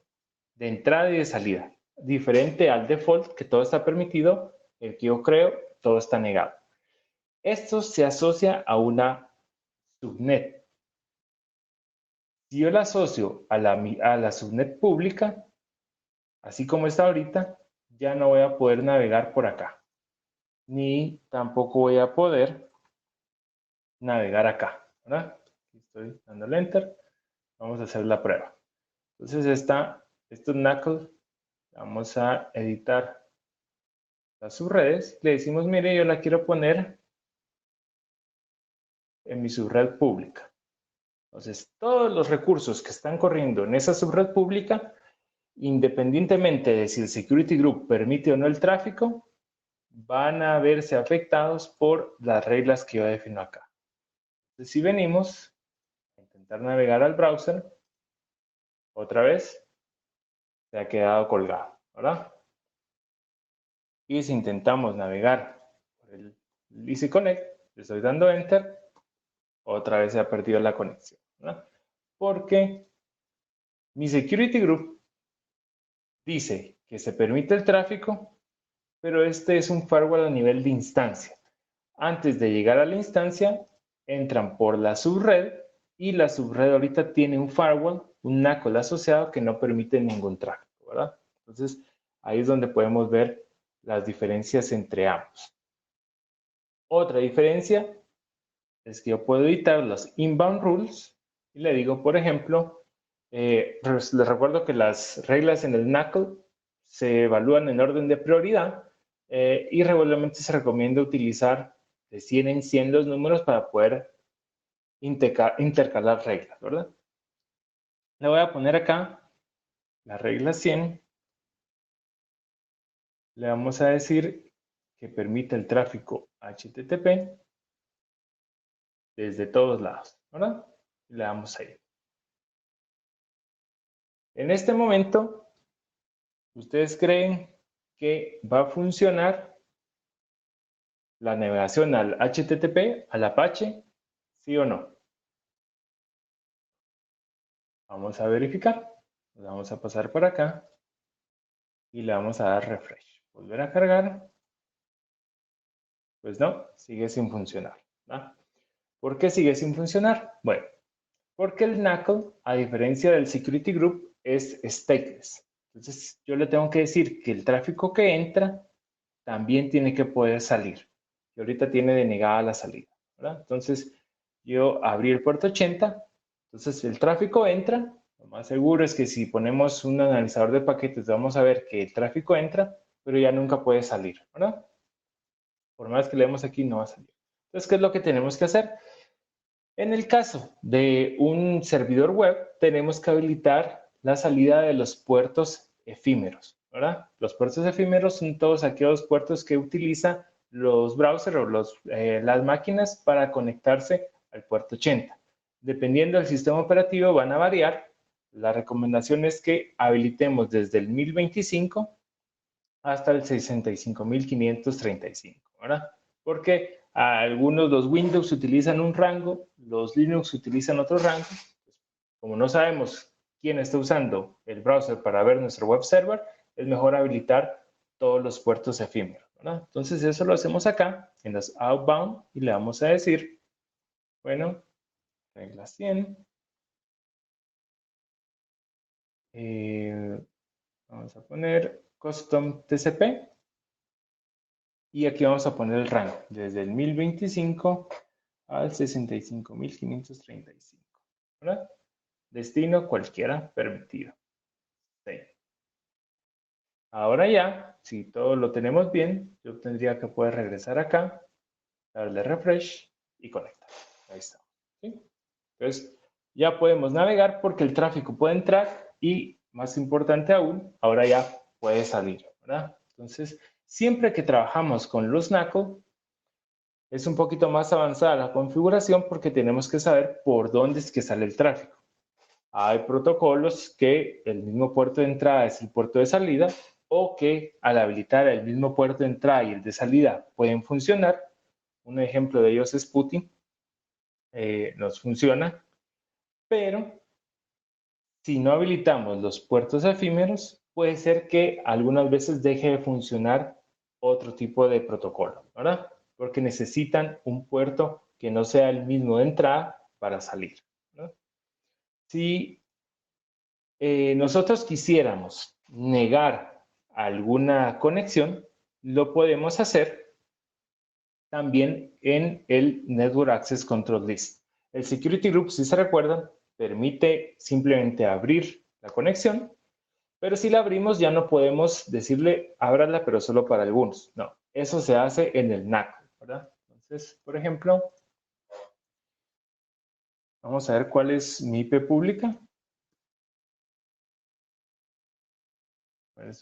De entrada y de salida. Diferente al default, que todo está permitido, el que yo creo, todo está negado. Esto se asocia a una subnet. Si yo la asocio a la subnet pública, así como está ahorita, ya no voy a poder navegar por acá. Ni tampoco voy a poder navegar acá, ¿verdad? Estoy dándole enter. Vamos a hacer la prueba. Entonces estos NACL, vamos a editar las subredes. Le decimos, mire, yo la quiero poner en mi subred pública. Entonces, todos los recursos que están corriendo en esa subred pública, independientemente de si el security group permite o no el tráfico, van a verse afectados por las reglas que yo defino acá. Entonces, si venimos a intentar navegar al browser, otra vez se ha quedado colgado, ¿verdad? Y si intentamos navegar por el Easy Connect, le estoy dando enter, otra vez se ha perdido la conexión, ¿verdad? Porque mi security group dice que se permite el tráfico, pero este es un firewall a nivel de instancia. Antes de llegar a la instancia, entran por la subred y la subred ahorita tiene un firewall, un NACL asociado que no permite ningún tráfico, ¿verdad? Entonces, ahí es donde podemos ver las diferencias entre ambos. Otra diferencia es que yo puedo editar los inbound rules y le digo, por ejemplo, les recuerdo que las reglas en el NACL se evalúan en orden de prioridad y regularmente se recomienda utilizar de 100 en 100 los números para poder intercalar reglas, ¿verdad? Le voy a poner acá la regla 100. Le vamos a decir que permite el tráfico HTTP desde todos lados, ¿verdad? Le damos ahí. En este momento, ¿ustedes creen que va a funcionar la navegación al HTTP, al Apache? ¿Sí o no? Vamos a verificar. Nos vamos a pasar por acá y le vamos a dar refresh. Volver a cargar. Pues no, sigue sin funcionar, ¿verdad? ¿Por qué sigue sin funcionar? Bueno, porque el NACL, a diferencia del Security Group, es stateless. Entonces, yo le tengo que decir que el tráfico que entra también tiene que poder salir. Y ahorita tiene denegada la salida, ¿verdad? Entonces, yo abrí el puerto 80, entonces el tráfico entra. Lo más seguro es que si ponemos un analizador de paquetes, vamos a ver que el tráfico entra, pero ya nunca puede salir, ¿verdad? Por más que leemos aquí, no va a salir. Entonces, ¿qué es lo que tenemos que hacer? En el caso de un servidor web, tenemos que habilitar la salida de los puertos efímeros, ¿verdad? Los puertos efímeros son todos aquellos puertos que utilizan los browsers o las máquinas para conectarse al puerto 80. Dependiendo del sistema operativo van a variar. La recomendación es que habilitemos desde el 1025 hasta el 65.535, ¿verdad? Porque algunos, los Windows utilizan un rango, los Linux utilizan otro rango. Como no sabemos quién está usando el browser para ver nuestro web server, es mejor habilitar todos los puertos efímeros, ¿verdad? Entonces eso lo hacemos acá, en los outbound, y le vamos a decir, bueno, regla 100. Vamos a poner custom TCP. Y aquí vamos a poner el rango, desde el 1025 al 65.535. ¿Verdad? Destino cualquiera permitido. Sí. Ahora ya, si todo lo tenemos bien, yo tendría que poder regresar acá, darle refresh y conectar. Ahí está. ¿Sí? Entonces, ya podemos navegar porque el tráfico puede entrar y más importante aún, ahora ya puede salir, ¿verdad? Entonces, siempre que trabajamos con los NACL, es un poquito más avanzada la configuración porque tenemos que saber por dónde es que sale el tráfico. Hay protocolos que el mismo puerto de entrada es el puerto de salida o que al habilitar el mismo puerto de entrada y el de salida pueden funcionar. Un ejemplo de ellos es Putin. Nos funciona, pero si no habilitamos los puertos efímeros, puede ser que algunas veces deje de funcionar otro tipo de protocolo, ¿verdad? Porque necesitan un puerto que no sea el mismo de entrada para salir, ¿no? Si nosotros quisiéramos negar alguna conexión, lo podemos hacer también en el Network Access Control List. El Security Group, si se recuerdan, permite simplemente abrir la conexión, pero si la abrimos ya no podemos decirle ábrala, pero solo para algunos. No, eso se hace en el NAC, ¿verdad? Entonces, por ejemplo, vamos a ver cuál es mi IP pública.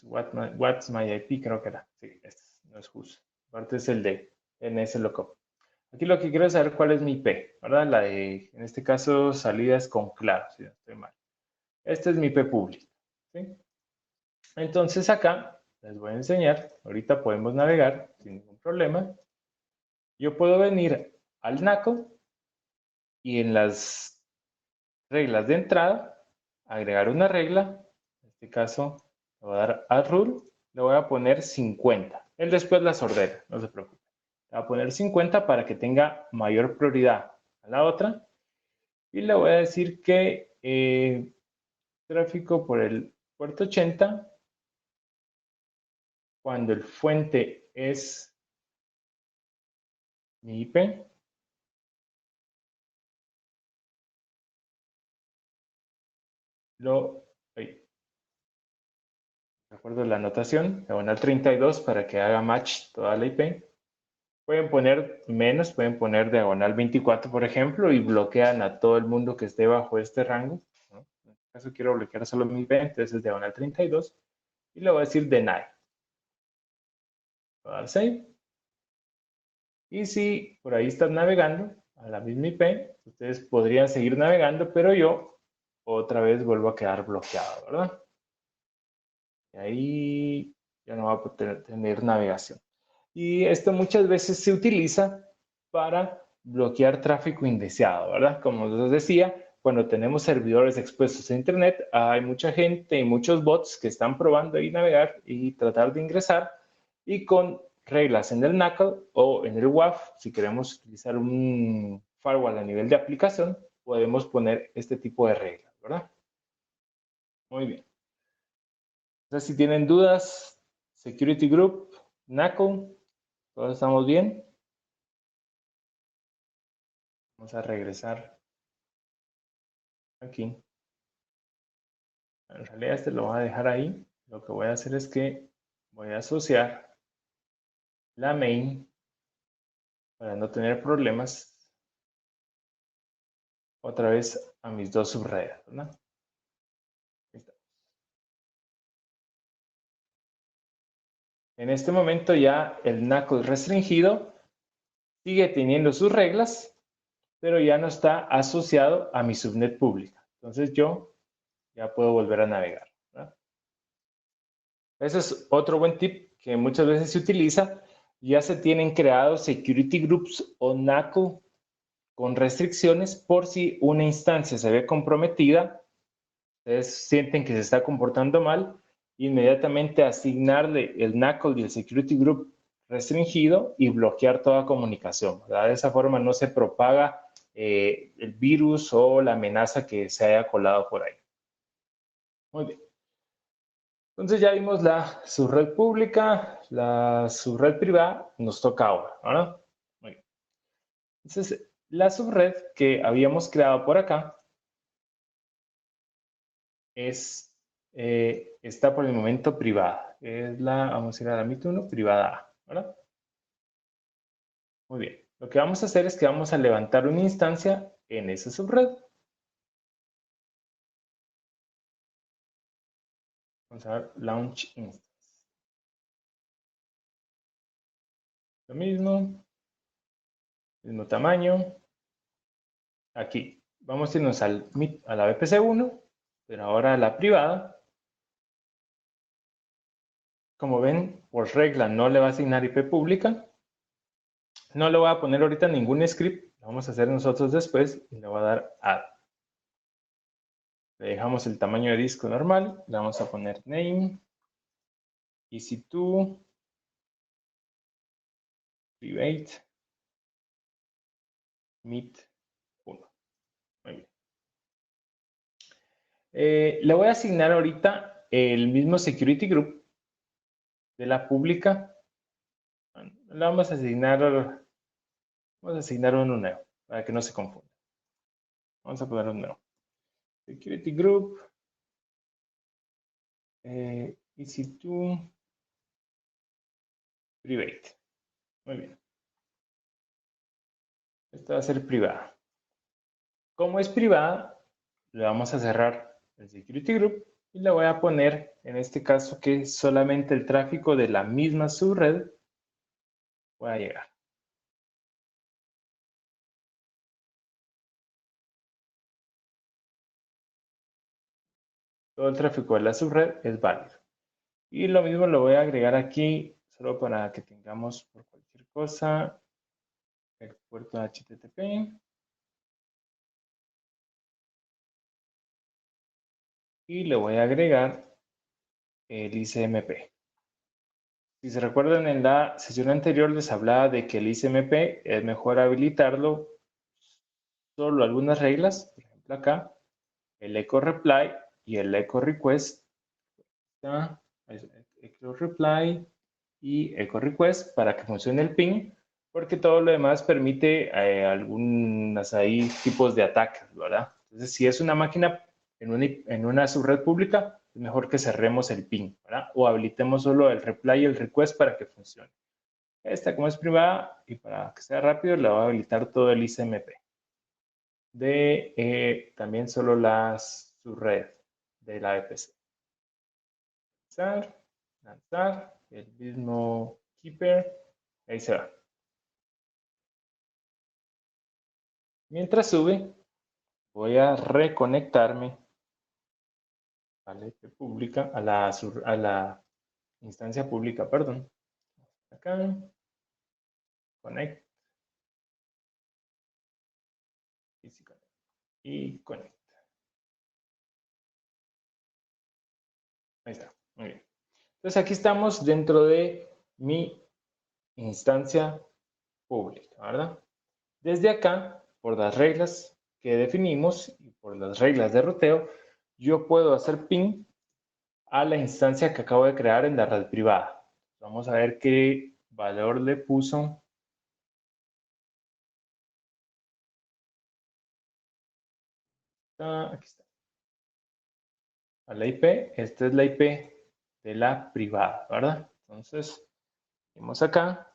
What's my IP, creo que era. Sí, este no es justo. Aparte es el de NSLookup. Aquí lo que quiero es saber cuál es mi IP, ¿verdad? La de, en este caso, salidas con claro, si no estoy mal. Este es mi IP público, ¿sí? Entonces acá les voy a enseñar. Ahorita podemos navegar sin ningún problema. Yo puedo venir al NACL y en las reglas de entrada agregar una regla. En este caso, le voy a dar add rule. Le voy a poner 50. Él después las ordena, no se preocupe. Le voy a poner 50 para que tenga mayor prioridad a la otra. Y le voy a decir que tráfico por el puerto 80, cuando el fuente es mi IP, recuerdo la anotación, diagonal 32 para que haga match toda la IP. Pueden poner menos, pueden poner diagonal 24, por ejemplo, y bloquean a todo el mundo que esté bajo este rango, ¿no? En este caso quiero bloquear solo mi IP, entonces es diagonal 32, y le voy a decir deny. Voy a dar save. Y si por ahí están navegando a la misma IP, ustedes podrían seguir navegando, pero yo otra vez vuelvo a quedar bloqueado, ¿verdad? Y ahí ya no va a poder tener navegación. Y esto muchas veces se utiliza para bloquear tráfico indeseado, ¿verdad? Como les decía, cuando tenemos servidores expuestos a Internet, hay mucha gente y muchos bots que están probando ahí navegar y tratar de ingresar, y con reglas en el NACL o en el WAF, si queremos utilizar un firewall a nivel de aplicación, podemos poner este tipo de reglas, ¿verdad? Muy bien. Entonces, si tienen dudas, Security Group, NACL, todos estamos bien. Vamos a regresar aquí. En realidad este lo voy a dejar ahí. Lo que voy a hacer es que voy a asociar la main para no tener problemas otra vez a mis dos subredes, ¿verdad? En este momento ya el NACL restringido sigue teniendo sus reglas, pero ya no está asociado a mi subnet pública. Entonces yo ya puedo volver a navegar, ¿verdad? Ese es otro buen tip que muchas veces se utiliza. Ya se tienen creados security groups o NACL con restricciones por si una instancia se ve comprometida, ustedes sienten que se está comportando mal, inmediatamente asignarle el NACL y el security group restringido y bloquear toda comunicación, ¿verdad? De esa forma no se propaga el virus o la amenaza que se haya colado por ahí. Muy bien. Entonces ya vimos la subred pública, la subred privada, nos toca ahora, ¿verdad? Muy bien. Entonces, la subred que habíamos creado por acá está por el momento privada. Es la, vamos a ir a la MIT1, privada A, ¿verdad? Muy bien. Lo que vamos a hacer es que vamos a levantar una instancia en esa subred. Vamos a ver Launch Instance. Lo mismo tamaño. Aquí, vamos a irnos a la VPC1, pero ahora a la privada. Como ven, por regla no le va a asignar IP pública. No le voy a poner ahorita ningún script, lo vamos a hacer nosotros después y le voy a dar add. Le dejamos el tamaño de disco normal, le vamos a poner name, EC2, private, meet 1. Muy bien. Le voy a asignar ahorita el mismo security group de la pública. Le vamos a asignar uno nuevo para que no se confunda. Vamos a poner un nuevo. Security group, EC2, private. Muy bien. Esta va a ser privada. Como es privada, le vamos a cerrar el security group y le voy a poner, en este caso, que solamente el tráfico de la misma subred pueda llegar. Todo el tráfico de la subred es válido. Y lo mismo lo voy a agregar aquí, solo para que tengamos por cualquier cosa el puerto HTTP. Y le voy a agregar el ICMP. Si se recuerdan, en la sesión anterior les hablaba de que el ICMP es mejor habilitarlo solo algunas reglas, por ejemplo acá, el echo reply y el echo request. Echo reply y echo request para que funcione el ping, porque todo lo demás permite algunos ahí tipos de ataques, ¿verdad? Entonces, si es una máquina en una subred pública, es mejor que cerremos el ping, ¿verdad? O habilitemos solo el reply y el request para que funcione. Esta, como es privada y para que sea rápido, la voy a habilitar todo el ICMP. También solo las subredes de la VPC. Lanzar, el mismo keeper, ahí se va. Mientras sube, voy a reconectarme a la IP pública, a la instancia pública, perdón. Acá, connect, y connect. Ahí está, muy bien. Entonces aquí estamos dentro de mi instancia pública, ¿verdad? Desde acá, por las reglas que definimos y por las reglas de ruteo, yo puedo hacer ping a la instancia que acabo de crear en la red privada. Vamos a ver qué valor le puso. Aquí está. A la IP, esta es la IP de la privada, ¿verdad? Entonces, vamos acá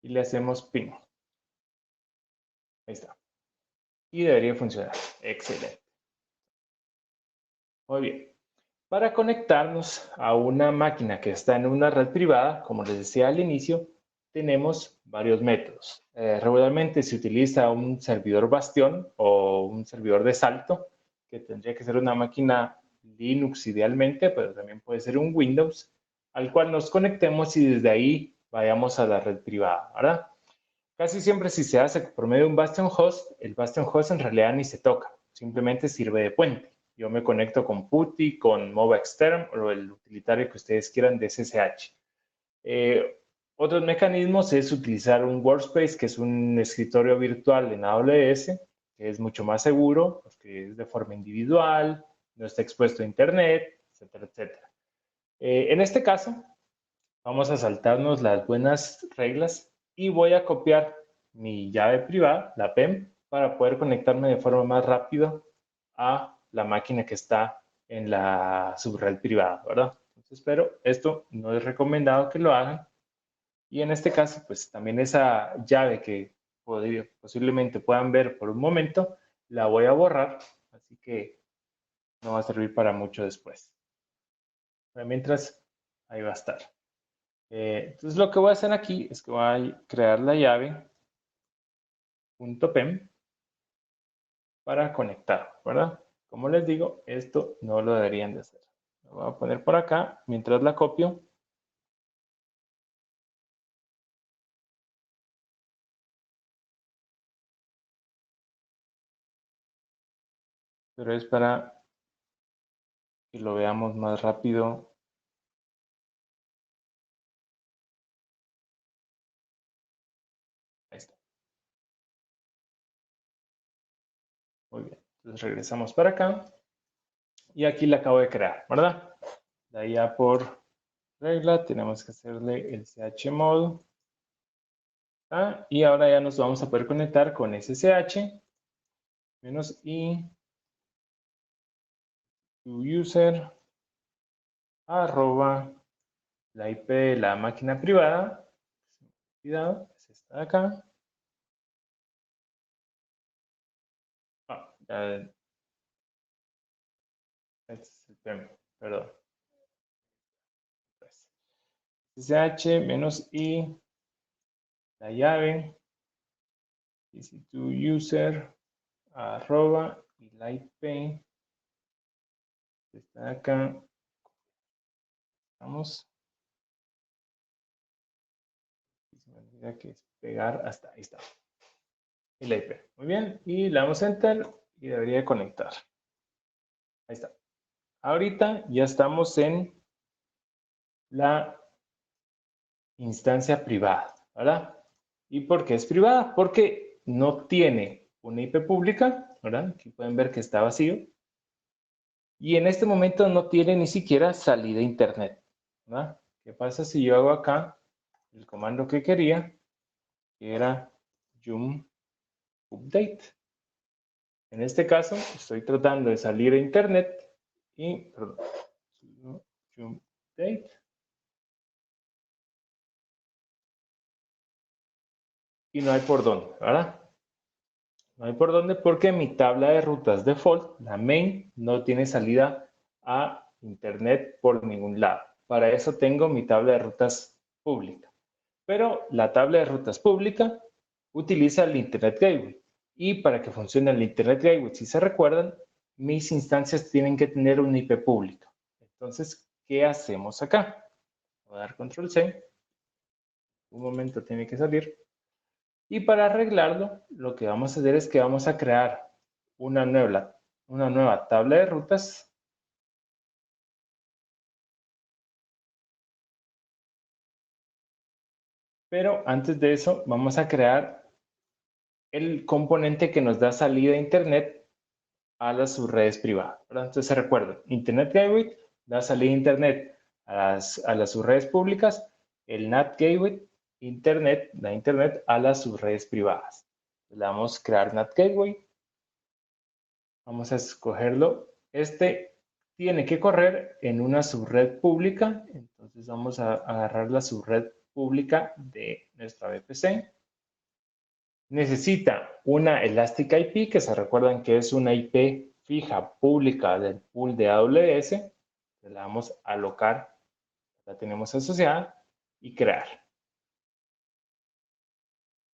y le hacemos ping. Ahí está. Y debería funcionar. Excelente. Muy bien. Para conectarnos a una máquina que está en una red privada, como les decía al inicio, tenemos varios métodos. Regularmente se utiliza un servidor bastión o un servidor de salto, que tendría que ser una máquina Linux idealmente, pero también puede ser un Windows, al cual nos conectemos y desde ahí vayamos a la red privada, ¿verdad? Casi siempre si se hace por medio de un Bastion Host, el Bastion Host en realidad ni se toca, simplemente sirve de puente. Yo me conecto con PuTTY, con MovaXterm o el utilitario que ustedes quieran de SSH. Otros mecanismos es utilizar un Workspace, que es un escritorio virtual en AWS, que es mucho más seguro, porque es de forma individual, no está expuesto a Internet, etcétera, etcétera. En este caso, vamos a saltarnos las buenas reglas y voy a copiar mi llave privada, la PEM, para poder conectarme de forma más rápida a la máquina que está en la subred privada, ¿verdad? Entonces, pero esto no es recomendado que lo hagan. Y en este caso, pues también esa llave que posiblemente puedan ver por un momento, la voy a borrar, así que no va a servir para mucho después. Pero mientras, ahí va a estar. Entonces lo que voy a hacer aquí es que voy a crear la llave .pem para conectar, ¿verdad? Como les digo, esto no lo deberían de hacer. Lo voy a poner por acá mientras la copio. Pero es para que lo veamos más rápido. Ahí está. Muy bien. Entonces regresamos para acá. Y aquí la acabo de crear, ¿verdad? De ahí ya por regla tenemos que hacerle el chmod. Y ahora ya nos vamos a poder conectar con SSH -i to user arroba la IP de la máquina privada. Cuidado, es esta de acá. Este es el PM, perdón. SSH-i, la llave, EC2 user, arroba, y la IP, está acá. Vamos. Se me olvida que es pegar hasta ahí está. Y la IP. Muy bien. Y le damos Enter y debería de conectar. Ahí está. Ahorita ya estamos en la instancia privada, ¿verdad? ¿Y por qué es privada? Porque no tiene una IP pública, ¿verdad? Aquí pueden ver que está vacío. Y en este momento no tiene ni siquiera salida a internet, ¿verdad? ¿Qué pasa si yo hago acá el comando que quería, que era yum update? En este caso, estoy tratando de salir a internet y, perdón, yum update. Y no hay por dónde, ¿verdad? No hay por dónde porque mi tabla de rutas default, la main, no tiene salida a internet por ningún lado. Para eso tengo mi tabla de rutas pública. Pero la tabla de rutas pública utiliza el Internet Gateway. Y para que funcione el Internet Gateway, si se recuerdan, mis instancias tienen que tener un IP público. Entonces, ¿qué hacemos acá? Voy a dar control C. Un momento, tiene que salir. Y para arreglarlo, lo que vamos a hacer es que vamos a crear una nueva tabla de rutas. Pero antes de eso, vamos a crear el componente que nos da salida a Internet a las subredes privadas, ¿verdad? Entonces recuerden, Internet Gateway da salida a Internet a las subredes públicas, el NAT Gateway da Internet a las subredes privadas. Le damos crear NAT Gateway. Vamos a escogerlo. Este tiene que correr en una subred pública, entonces vamos a agarrar la subred pública de nuestra VPC. Necesita una Elastic IP, que se recuerdan que es una IP fija pública del pool de AWS. Le damos a alocar, la tenemos asociada, y crear.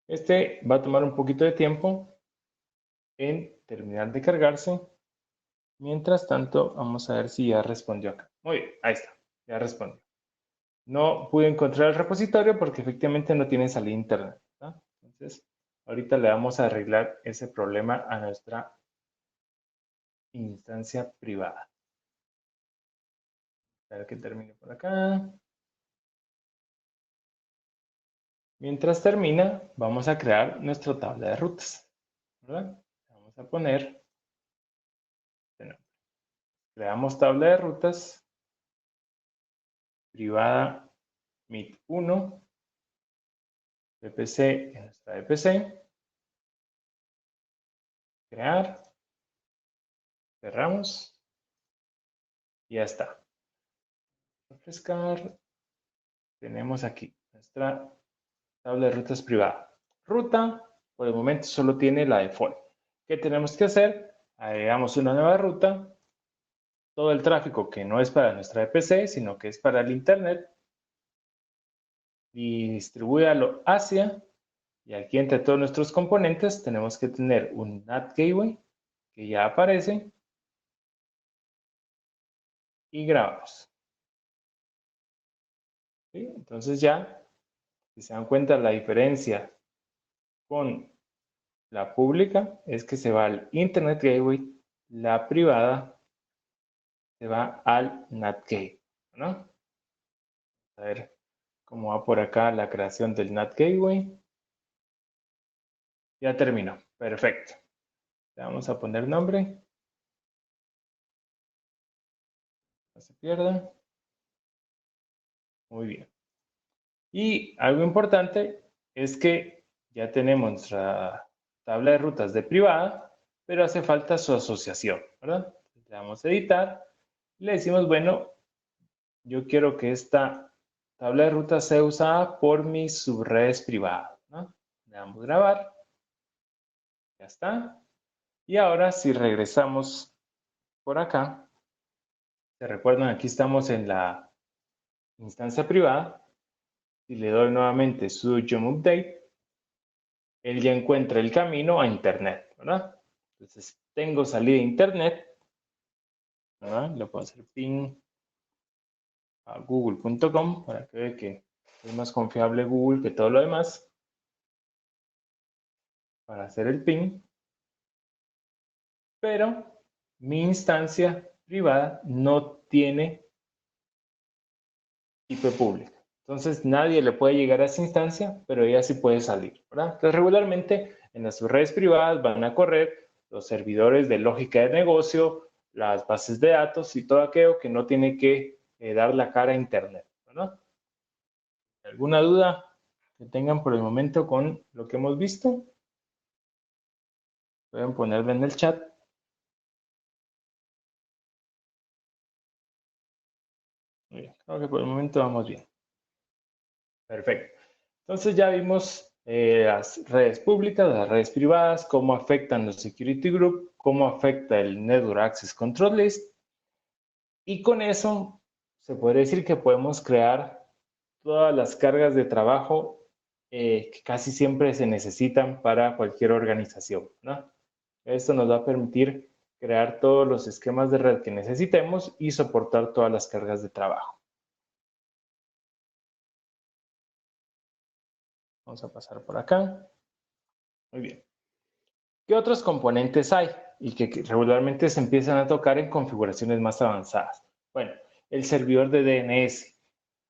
Este va a tomar un poquito de tiempo en terminar de cargarse. Mientras tanto, vamos a ver si ya respondió acá. Muy bien, ahí está, ya respondió. No pude encontrar el repositorio porque efectivamente no tiene salida a internet, ¿no? Entonces, ahorita le vamos a arreglar ese problema a nuestra instancia privada. A ver que termine por acá. Mientras termina, vamos a crear nuestra tabla de rutas, ¿verdad? Vamos a poner, creamos tabla de rutas privada MIT1, VPC en nuestra VPC, crear, cerramos y ya está. Refrescar, tenemos aquí nuestra tabla de rutas privada. Ruta, por el momento solo tiene la default. ¿Qué tenemos que hacer? Agregamos una nueva ruta todo el tráfico que no es para nuestra VPC, sino que es para el Internet, y distribúyalo hacia, y aquí entre todos nuestros componentes tenemos que tener un NAT Gateway, que ya aparece, y grabamos. ¿Sí? Entonces ya, si se dan cuenta, la diferencia con la pública es que se va al Internet Gateway, la privada se va al NAT Gateway, ¿no? A ver cómo va por acá la creación del NAT Gateway. Ya terminó. Perfecto. Le vamos a poner nombre. No se pierda. Muy bien. Y algo importante es que ya tenemos nuestra tabla de rutas de privada, pero hace falta su asociación, ¿verdad? Le damos a editar. Le decimos, bueno, yo quiero que esta tabla de rutas sea usada por mis subredes privadas, ¿no? Le damos grabar. Ya está. Y ahora si regresamos por acá, ¿se recuerdan? Aquí estamos en la instancia privada. Si le doy nuevamente sudo yum update, él ya encuentra el camino a Internet, ¿verdad? Entonces, tengo salida a Internet, ¿verdad? Le puedo hacer ping a google.com para que vea que es más confiable Google que todo lo demás para hacer el ping. Pero mi instancia privada no tiene IP pública. Entonces nadie le puede llegar a esa instancia, pero ella sí puede salir, ¿verdad? Entonces regularmente en las redes privadas van a correr los servidores de lógica de negocio, las bases de datos y todo aquello que no tiene que dar la cara a Internet, ¿verdad? ¿Alguna duda que tengan por el momento con lo que hemos visto? Pueden ponerlo en el chat. Muy bien, creo que por el momento vamos bien. Perfecto. Entonces ya vimos las redes públicas, las redes privadas, cómo afectan los security group, cómo afecta el Network Access Control List. Y con eso se puede decir que podemos crear todas las cargas de trabajo que casi siempre se necesitan para cualquier organización, ¿no? Esto nos va a permitir crear todos los esquemas de red que necesitemos y soportar todas las cargas de trabajo. Vamos a pasar por acá. Muy bien. ¿Qué otros componentes hay y que regularmente se empiezan a tocar en configuraciones más avanzadas? Bueno, el servidor de DNS.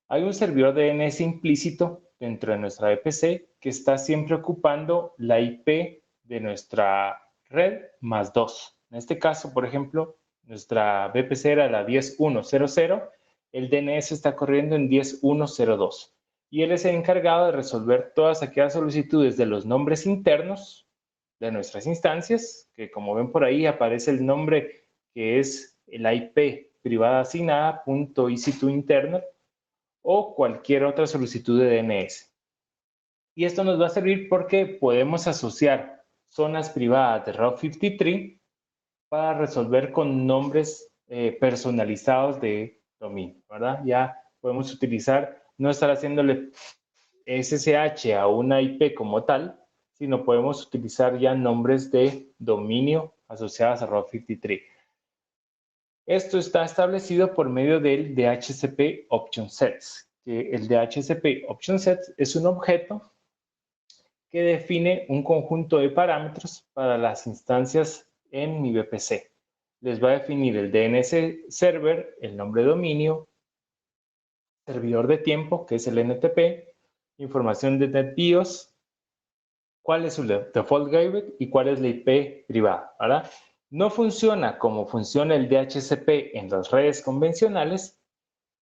Hay un servidor de DNS implícito dentro de nuestra VPC que está siempre ocupando la IP de nuestra red más 2. En este caso, por ejemplo, nuestra VPC era la 10.1.0.0, el DNS está corriendo en 10.1.0.2 y él es el encargado de resolver todas aquellas solicitudes de los nombres internos de nuestras instancias, que como ven por ahí aparece el nombre que es la IP privada asignada .ec2internet o cualquier otra solicitud de DNS. Y esto nos va a servir porque podemos asociar zonas privadas de Route 53 para resolver con nombres personalizados de dominio, ¿verdad? Ya podemos utilizar, no estar haciéndole SSH a una IP como tal, sino podemos utilizar ya nombres de dominio asociados a Route 53. Esto está establecido por medio del DHCP Option Sets. Que el DHCP Option Sets es un objeto que define un conjunto de parámetros para las instancias en mi VPC. Les va a definir el DNS server, el nombre de dominio, servidor de tiempo, que es el NTP, información de NetBIOS, cuál es su default gateway y cuál es la IP privada, ¿verdad? No funciona como funciona el DHCP en las redes convencionales,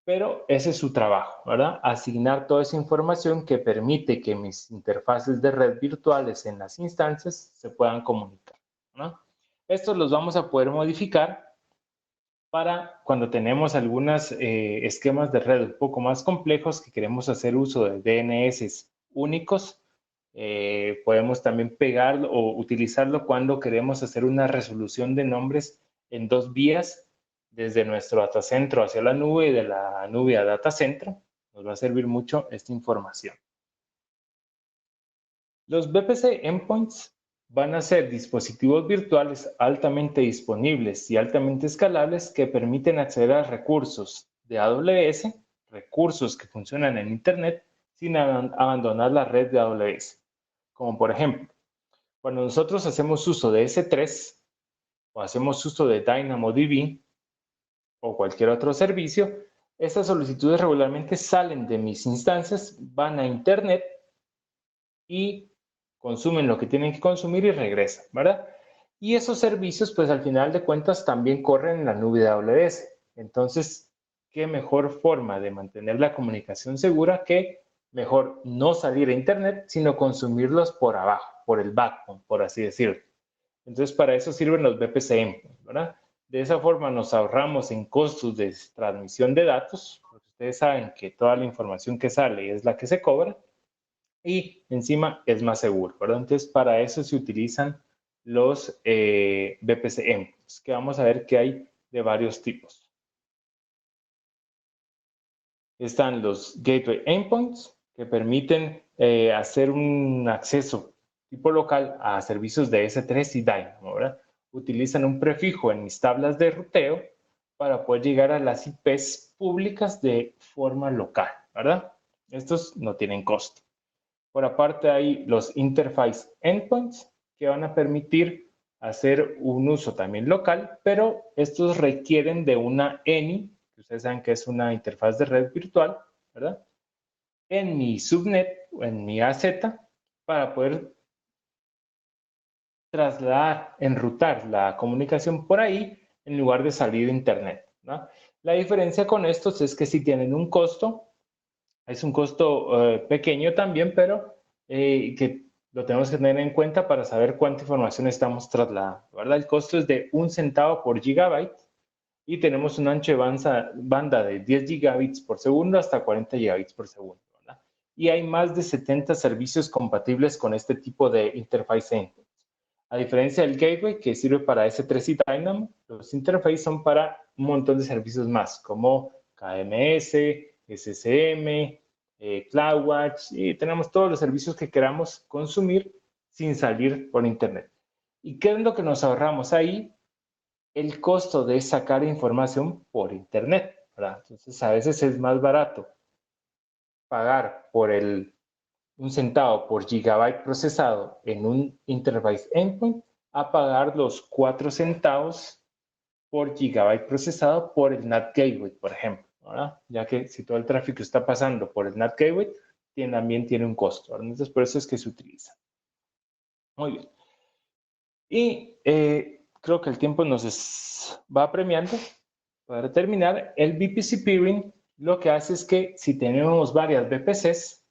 pero ese es su trabajo, ¿verdad? Asignar toda esa información que permite que mis interfaces de red virtuales en las instancias se puedan comunicar, ¿no? Estos los vamos a poder modificar para cuando tenemos algunos esquemas de red un poco más complejos que queremos hacer uso de DNS únicos. Podemos también pegarlo o utilizarlo cuando queremos hacer una resolución de nombres en 2 vías desde nuestro datacentro hacia la nube y de la nube a datacentro. Nos va a servir mucho esta información. Los VPC endpoints van a ser dispositivos virtuales altamente disponibles y altamente escalables que permiten acceder a recursos de AWS, recursos que funcionan en Internet, sin abandonar la red de AWS. Como por ejemplo, cuando nosotros hacemos uso de S3 o hacemos uso de DynamoDB o cualquier otro servicio, estas solicitudes regularmente salen de mis instancias, van a Internet y consumen lo que tienen que consumir y regresan, ¿verdad? Y esos servicios, pues al final de cuentas, también corren en la nube de AWS. Entonces, ¿qué mejor forma de mantener la comunicación segura que mejor no salir a Internet, sino consumirlos por abajo, por el backbone, por así decirlo? Entonces, para eso sirven los VPC endpoints, ¿verdad? De esa forma nos ahorramos en costos de transmisión de datos, porque ustedes saben que toda la información que sale es la que se cobra, y encima es más seguro, ¿verdad? Entonces, para eso se utilizan los VPC endpoints, que vamos a ver que hay de varios tipos. Están los Gateway Endpoints, que permiten hacer un acceso tipo local a servicios de S3 y Dynamo, ¿verdad? Utilizan un prefijo en mis tablas de ruteo para poder llegar a las IPs públicas de forma local, ¿verdad? Estos no tienen costo. Por aparte hay los Interface Endpoints, que van a permitir hacer un uso también local, pero estos requieren de una ENI, que ustedes saben que es una interfaz de red virtual, ¿verdad? En mi subnet o en mi AZ, para poder trasladar, enrutar la comunicación por ahí en lugar de salir de internet, ¿no? La diferencia con estos es que si tienen un costo, es un costo pequeño también, pero que lo tenemos que tener en cuenta para saber cuánta información estamos trasladando, ¿verdad? El costo es de 1 centavo por gigabyte y tenemos un ancho de banda de 10 gigabits por segundo hasta 40 gigabits por segundo, ¿verdad? Y hay más de 70 servicios compatibles con este tipo de interface endpoints. A diferencia del gateway, que sirve para S3 y Dynamo, los interfaces son para un montón de servicios más, como KMS, SSM, CloudWatch, y tenemos todos los servicios que queramos consumir sin salir por Internet. ¿Y qué es lo que nos ahorramos ahí? El costo de sacar información por Internet, ¿verdad? Entonces, a veces es más barato pagar por 1 centavo por gigabyte procesado en un Interface Endpoint a pagar los 4 centavos por gigabyte procesado por el NAT Gateway, por ejemplo, ¿verdad? Ya que si todo el tráfico está pasando por el NAT Gateway, también tiene un costo, ¿verdad? Entonces, por eso es que se utiliza. Muy bien. Y creo que el tiempo nos va apremiando. Para terminar, el VPC peering lo que hace es que si tenemos varias VPCs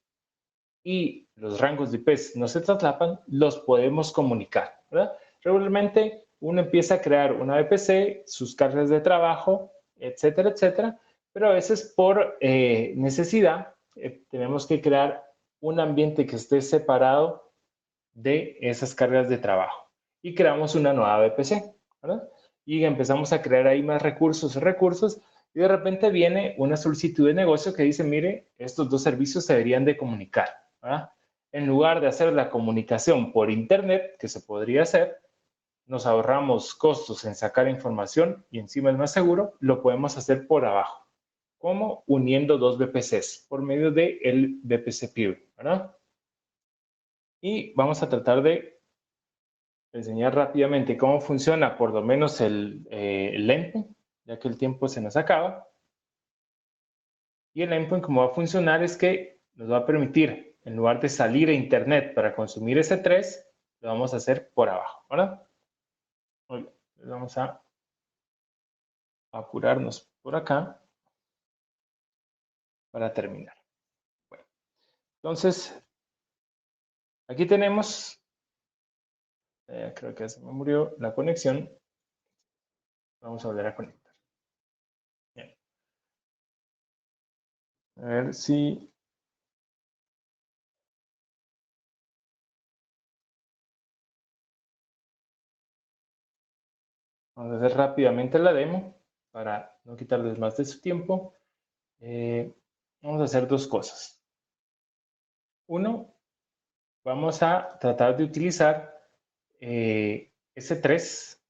y los rangos de IPs no se traslapan, los podemos comunicar, ¿verdad? Regularmente uno empieza a crear una VPC, sus cargas de trabajo, etcétera, etcétera, pero a veces por necesidad tenemos que crear un ambiente que esté separado de esas cargas de trabajo y creamos una nueva VPC, ¿verdad? Y empezamos a crear ahí más recursos, y de repente viene una solicitud de negocio que dice, mire, estos dos servicios se deberían de comunicar, ¿verdad? En lugar de hacer la comunicación por Internet, que se podría hacer, nos ahorramos costos en sacar información y encima es más seguro, lo podemos hacer por abajo. ¿Cómo? Uniendo dos VPCs por medio del VPC peer, ¿verdad? Y vamos a tratar de enseñar rápidamente cómo funciona por lo menos el endpoint, ya que el tiempo se nos acaba. Y el endpoint, cómo va a funcionar, es que nos va a permitir, en lugar de salir a internet para consumir ese 3, lo vamos a hacer por abajo, ¿verdad? Muy bien, vamos a apurarnos por acá para terminar. Bueno, entonces, aquí tenemos, creo que se me murió la conexión. Vamos a volver a conectar. Bien. A ver si... Vamos a hacer rápidamente la demo. para no quitarles más de su tiempo, vamos a hacer dos cosas. Uno, vamos a tratar de utilizar S3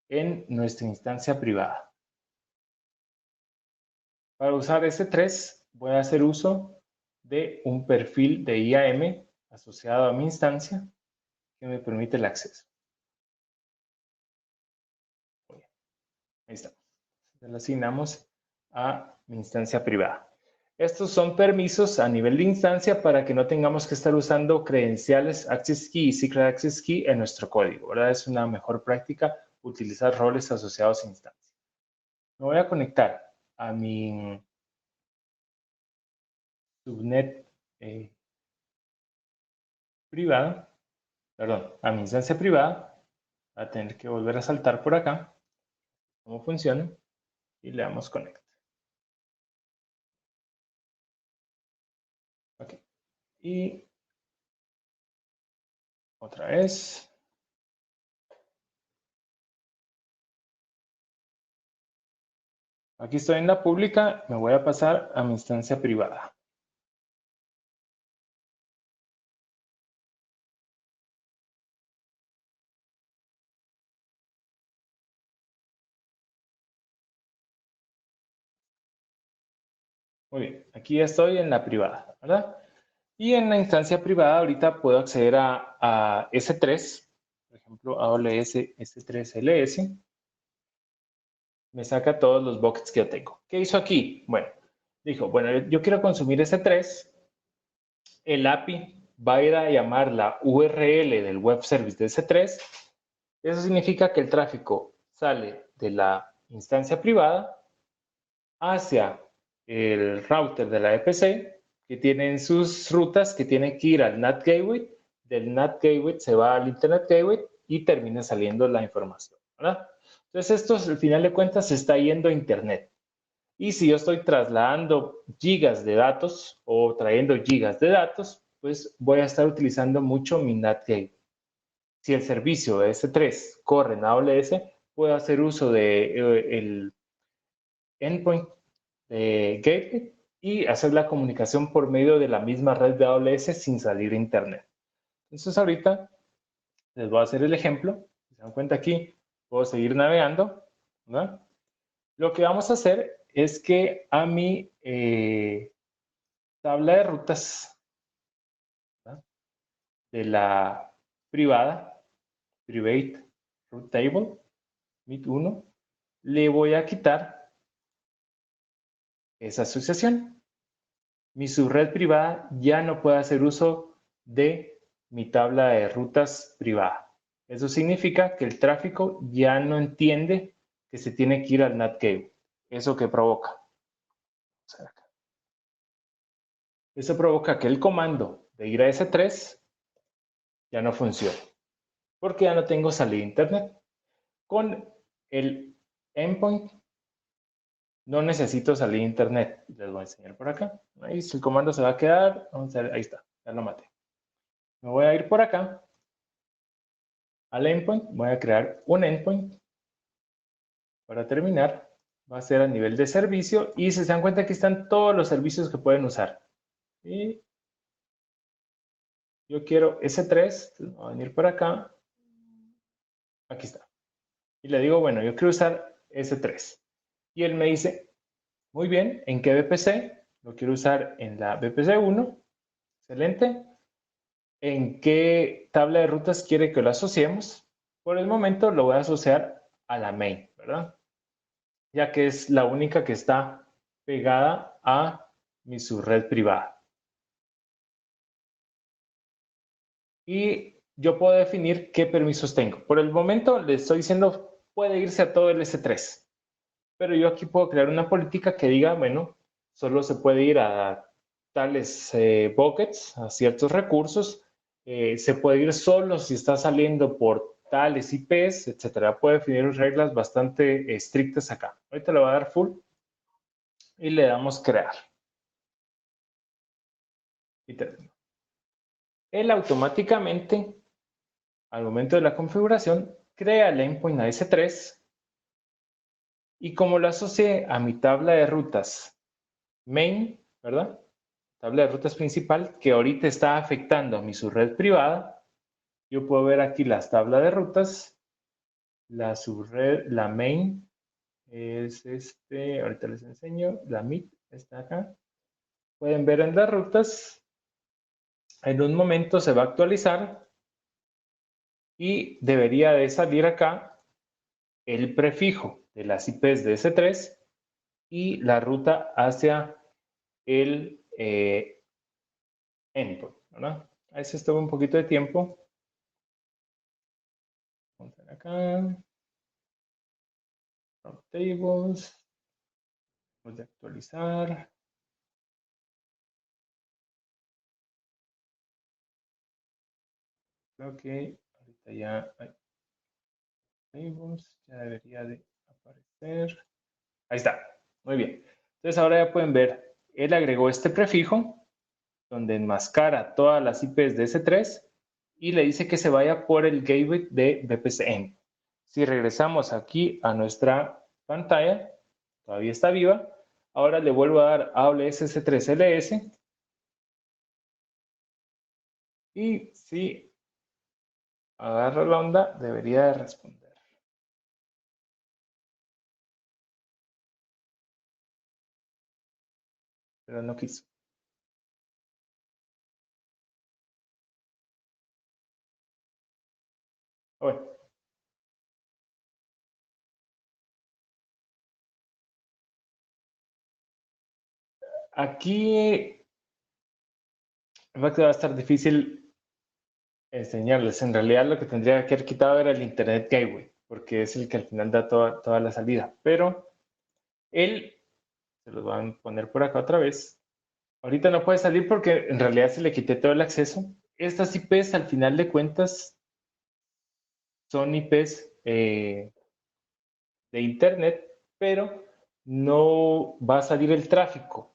en nuestra instancia privada. Para usar S3 voy a hacer uso de un perfil de IAM asociado a mi instancia que me permite el acceso. Ahí estamos. Le asignamos a mi instancia privada. Estos son permisos a nivel de instancia para que no tengamos que estar usando credenciales Access Key y Secret Access Key en nuestro código, ¿verdad? Es una mejor práctica utilizar roles asociados a instancias. Me voy a conectar a mi subnet privada, perdón, a mi instancia privada. Va a tener que volver a saltar por acá cómo funciona y le damos connect. Ok. Y otra vez. Aquí estoy en la pública, me voy a pasar a mi instancia privada. Muy bien, aquí ya estoy en la privada, ¿verdad? Y en la instancia privada ahorita puedo acceder a S3, por ejemplo, AWS S3LS. Me saca todos los buckets que yo tengo. ¿Qué hizo aquí? Bueno, dijo, bueno, yo quiero consumir S3. El API va a ir a llamar la URL del web service de S3. Eso significa que el tráfico sale de la instancia privada hacia el router de la EPC, que tienen sus rutas que tienen que ir al NAT Gateway. Del NAT Gateway se va al Internet Gateway y termina saliendo la información, ¿verdad? Entonces esto al final de cuentas se está yendo a Internet. Y si yo estoy trasladando gigas de datos o trayendo gigas de datos, pues voy a estar utilizando mucho mi NAT Gateway. Si el servicio de S3 corre en AWS, puedo hacer uso de el endpoint de gateway y hacer la comunicación por medio de la misma red de AWS sin salir a internet. Entonces ahorita les voy a hacer el ejemplo. Si se dan cuenta aquí, puedo seguir navegando, ¿verdad? Lo que vamos a hacer es que a mi tabla de rutas, ¿verdad?, de la privada, private route table, MIT1, le voy a quitar esa asociación. Mi subred privada ya no puede hacer uso de mi tabla de rutas privada. Eso significa que el tráfico ya no entiende que se tiene que ir al NAT Gateway. ¿Eso qué provoca? Eso provoca que el comando de ir a S3 ya no funcione, porque ya no tengo salida a internet. Con el endpoint no necesito salir a internet. Les voy a enseñar por acá. Ahí el comando se va a quedar. Vamos a ver, ahí está, ya lo maté. Me voy a ir por acá al endpoint. Voy a crear un endpoint. Para terminar, va a ser a nivel de servicio. Y si se dan cuenta, aquí están todos los servicios que pueden usar. Y yo quiero S3. Voy a venir por acá. Aquí está. Y le digo, bueno, yo quiero usar S3. Y él me dice, muy bien, ¿en qué VPC? Lo quiero usar en la VPC 1. Excelente. ¿En qué tabla de rutas quiere que lo asociemos? Por el momento lo voy a asociar a la main, ¿verdad? Ya que es la única que está pegada a mi subred privada. Y yo puedo definir qué permisos tengo. Por el momento le estoy diciendo, puede irse a todo el S3. Pero yo aquí puedo crear una política que diga, bueno, solo se puede ir a tales buckets, a ciertos recursos. Se puede ir solo si está saliendo por tales IPs, etcétera. Puede definir reglas bastante estrictas acá. Ahorita le voy a dar full y le damos crear. Y termino. Él automáticamente, al momento de la configuración, crea el endpoint a S3 Y como lo asocié a mi tabla de rutas main, ¿verdad? Tabla de rutas principal, que ahorita está afectando a mi subred privada, yo puedo ver aquí las tablas de rutas. La subred, la main es ahorita les enseño, la mid está acá. Pueden ver en las rutas, en un momento se va a actualizar y debería de salir acá el prefijo de las IPs de S3 y la ruta hacia el endpoint, ¿verdad? Ahí se estuvo un poquito de tiempo. Vamos a ver acá. From tables. Vamos a actualizar. Creo que ahorita ya hay tables, ya debería de aparecer. Ahí está, muy bien. Entonces ahora ya pueden ver, él agregó este prefijo donde enmascara todas las IPs de S3 y le dice que se vaya por el gateway de VPC. Si regresamos aquí a nuestra pantalla, todavía está viva. Ahora le vuelvo a dar AWS S3LS y si agarra la onda, debería de responder. Pero no quiso. Bueno. Aquí va a estar difícil enseñarles. En realidad lo que tendría que haber quitado era el Internet Gateway, porque es el que al final da toda la salida. Pero él, se los van a poner por acá otra vez. Ahorita no puede salir porque en realidad se le quité todo el acceso. Estas IPs al final de cuentas son IPs de Internet, pero no va a salir el tráfico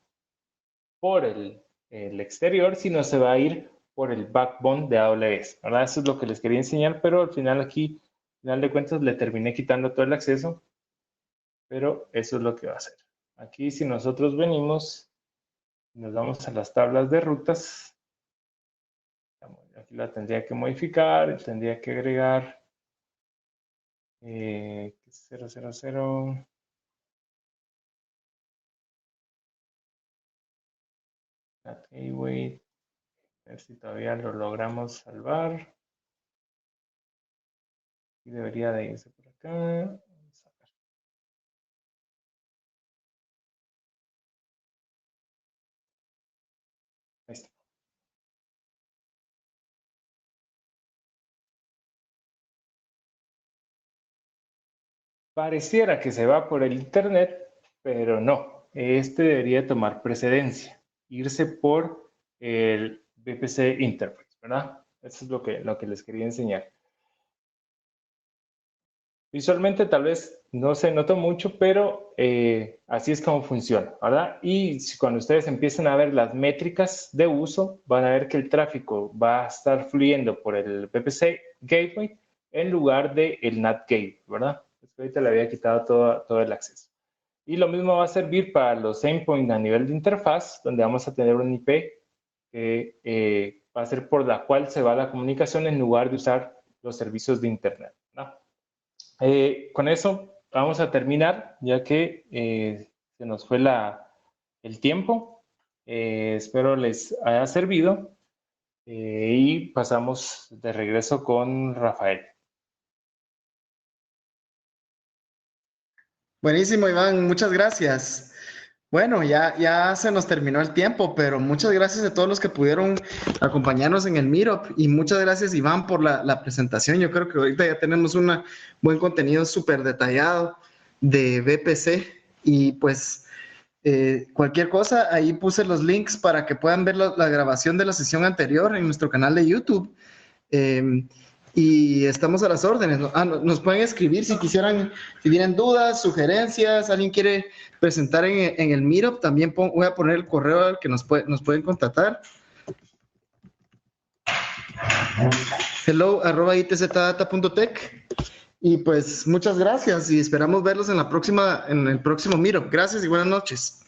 por el exterior, sino se va a ir por el backbone de AWS, ¿verdad? Eso es lo que les quería enseñar, pero al final aquí, al final de cuentas, le terminé quitando todo el acceso, pero eso es lo que va a hacer. Aquí si nosotros venimos, nos vamos a las tablas de rutas, aquí la tendría que modificar, tendría que agregar 000. Gateway, a ver si todavía lo logramos salvar. Y debería de irse por acá. Vamos a ver. Ahí está. Pareciera que se va por el Internet, pero no. Este debería tomar precedencia. Irse por el VPC Interface, ¿verdad? Eso es lo que les quería enseñar. Visualmente tal vez no se nota mucho, pero así es como funciona, ¿verdad? Y cuando ustedes empiecen a ver las métricas de uso, van a ver que el tráfico va a estar fluyendo por el VPC Gateway en lugar del NAT Gateway, ¿verdad? Es que ahorita le había quitado todo el acceso. Y lo mismo va a servir para los endpoints a nivel de interfaz, donde vamos a tener un IP que va a ser por la cual se va la comunicación en lugar de usar los servicios de Internet, ¿no? Con eso vamos a terminar, ya que se nos fue el tiempo. Espero les haya servido y pasamos de regreso con Rafael. Buenísimo, Iván, muchas gracias. Bueno, ya se nos terminó el tiempo, pero muchas gracias a todos los que pudieron acompañarnos en el Meetup y muchas gracias, Iván, por la presentación. Yo creo que ahorita ya tenemos un buen contenido súper detallado de VPC y pues cualquier cosa, ahí puse los links para que puedan ver la grabación de la sesión anterior en nuestro canal de YouTube. Y estamos a las órdenes. Nos pueden escribir si quisieran, si tienen dudas, sugerencias, alguien quiere presentar en el Meetup, también voy a poner el correo al que nos pueden contactar. hello@itzData.tech Y pues muchas gracias y esperamos verlos en el próximo Meetup. Gracias y buenas noches.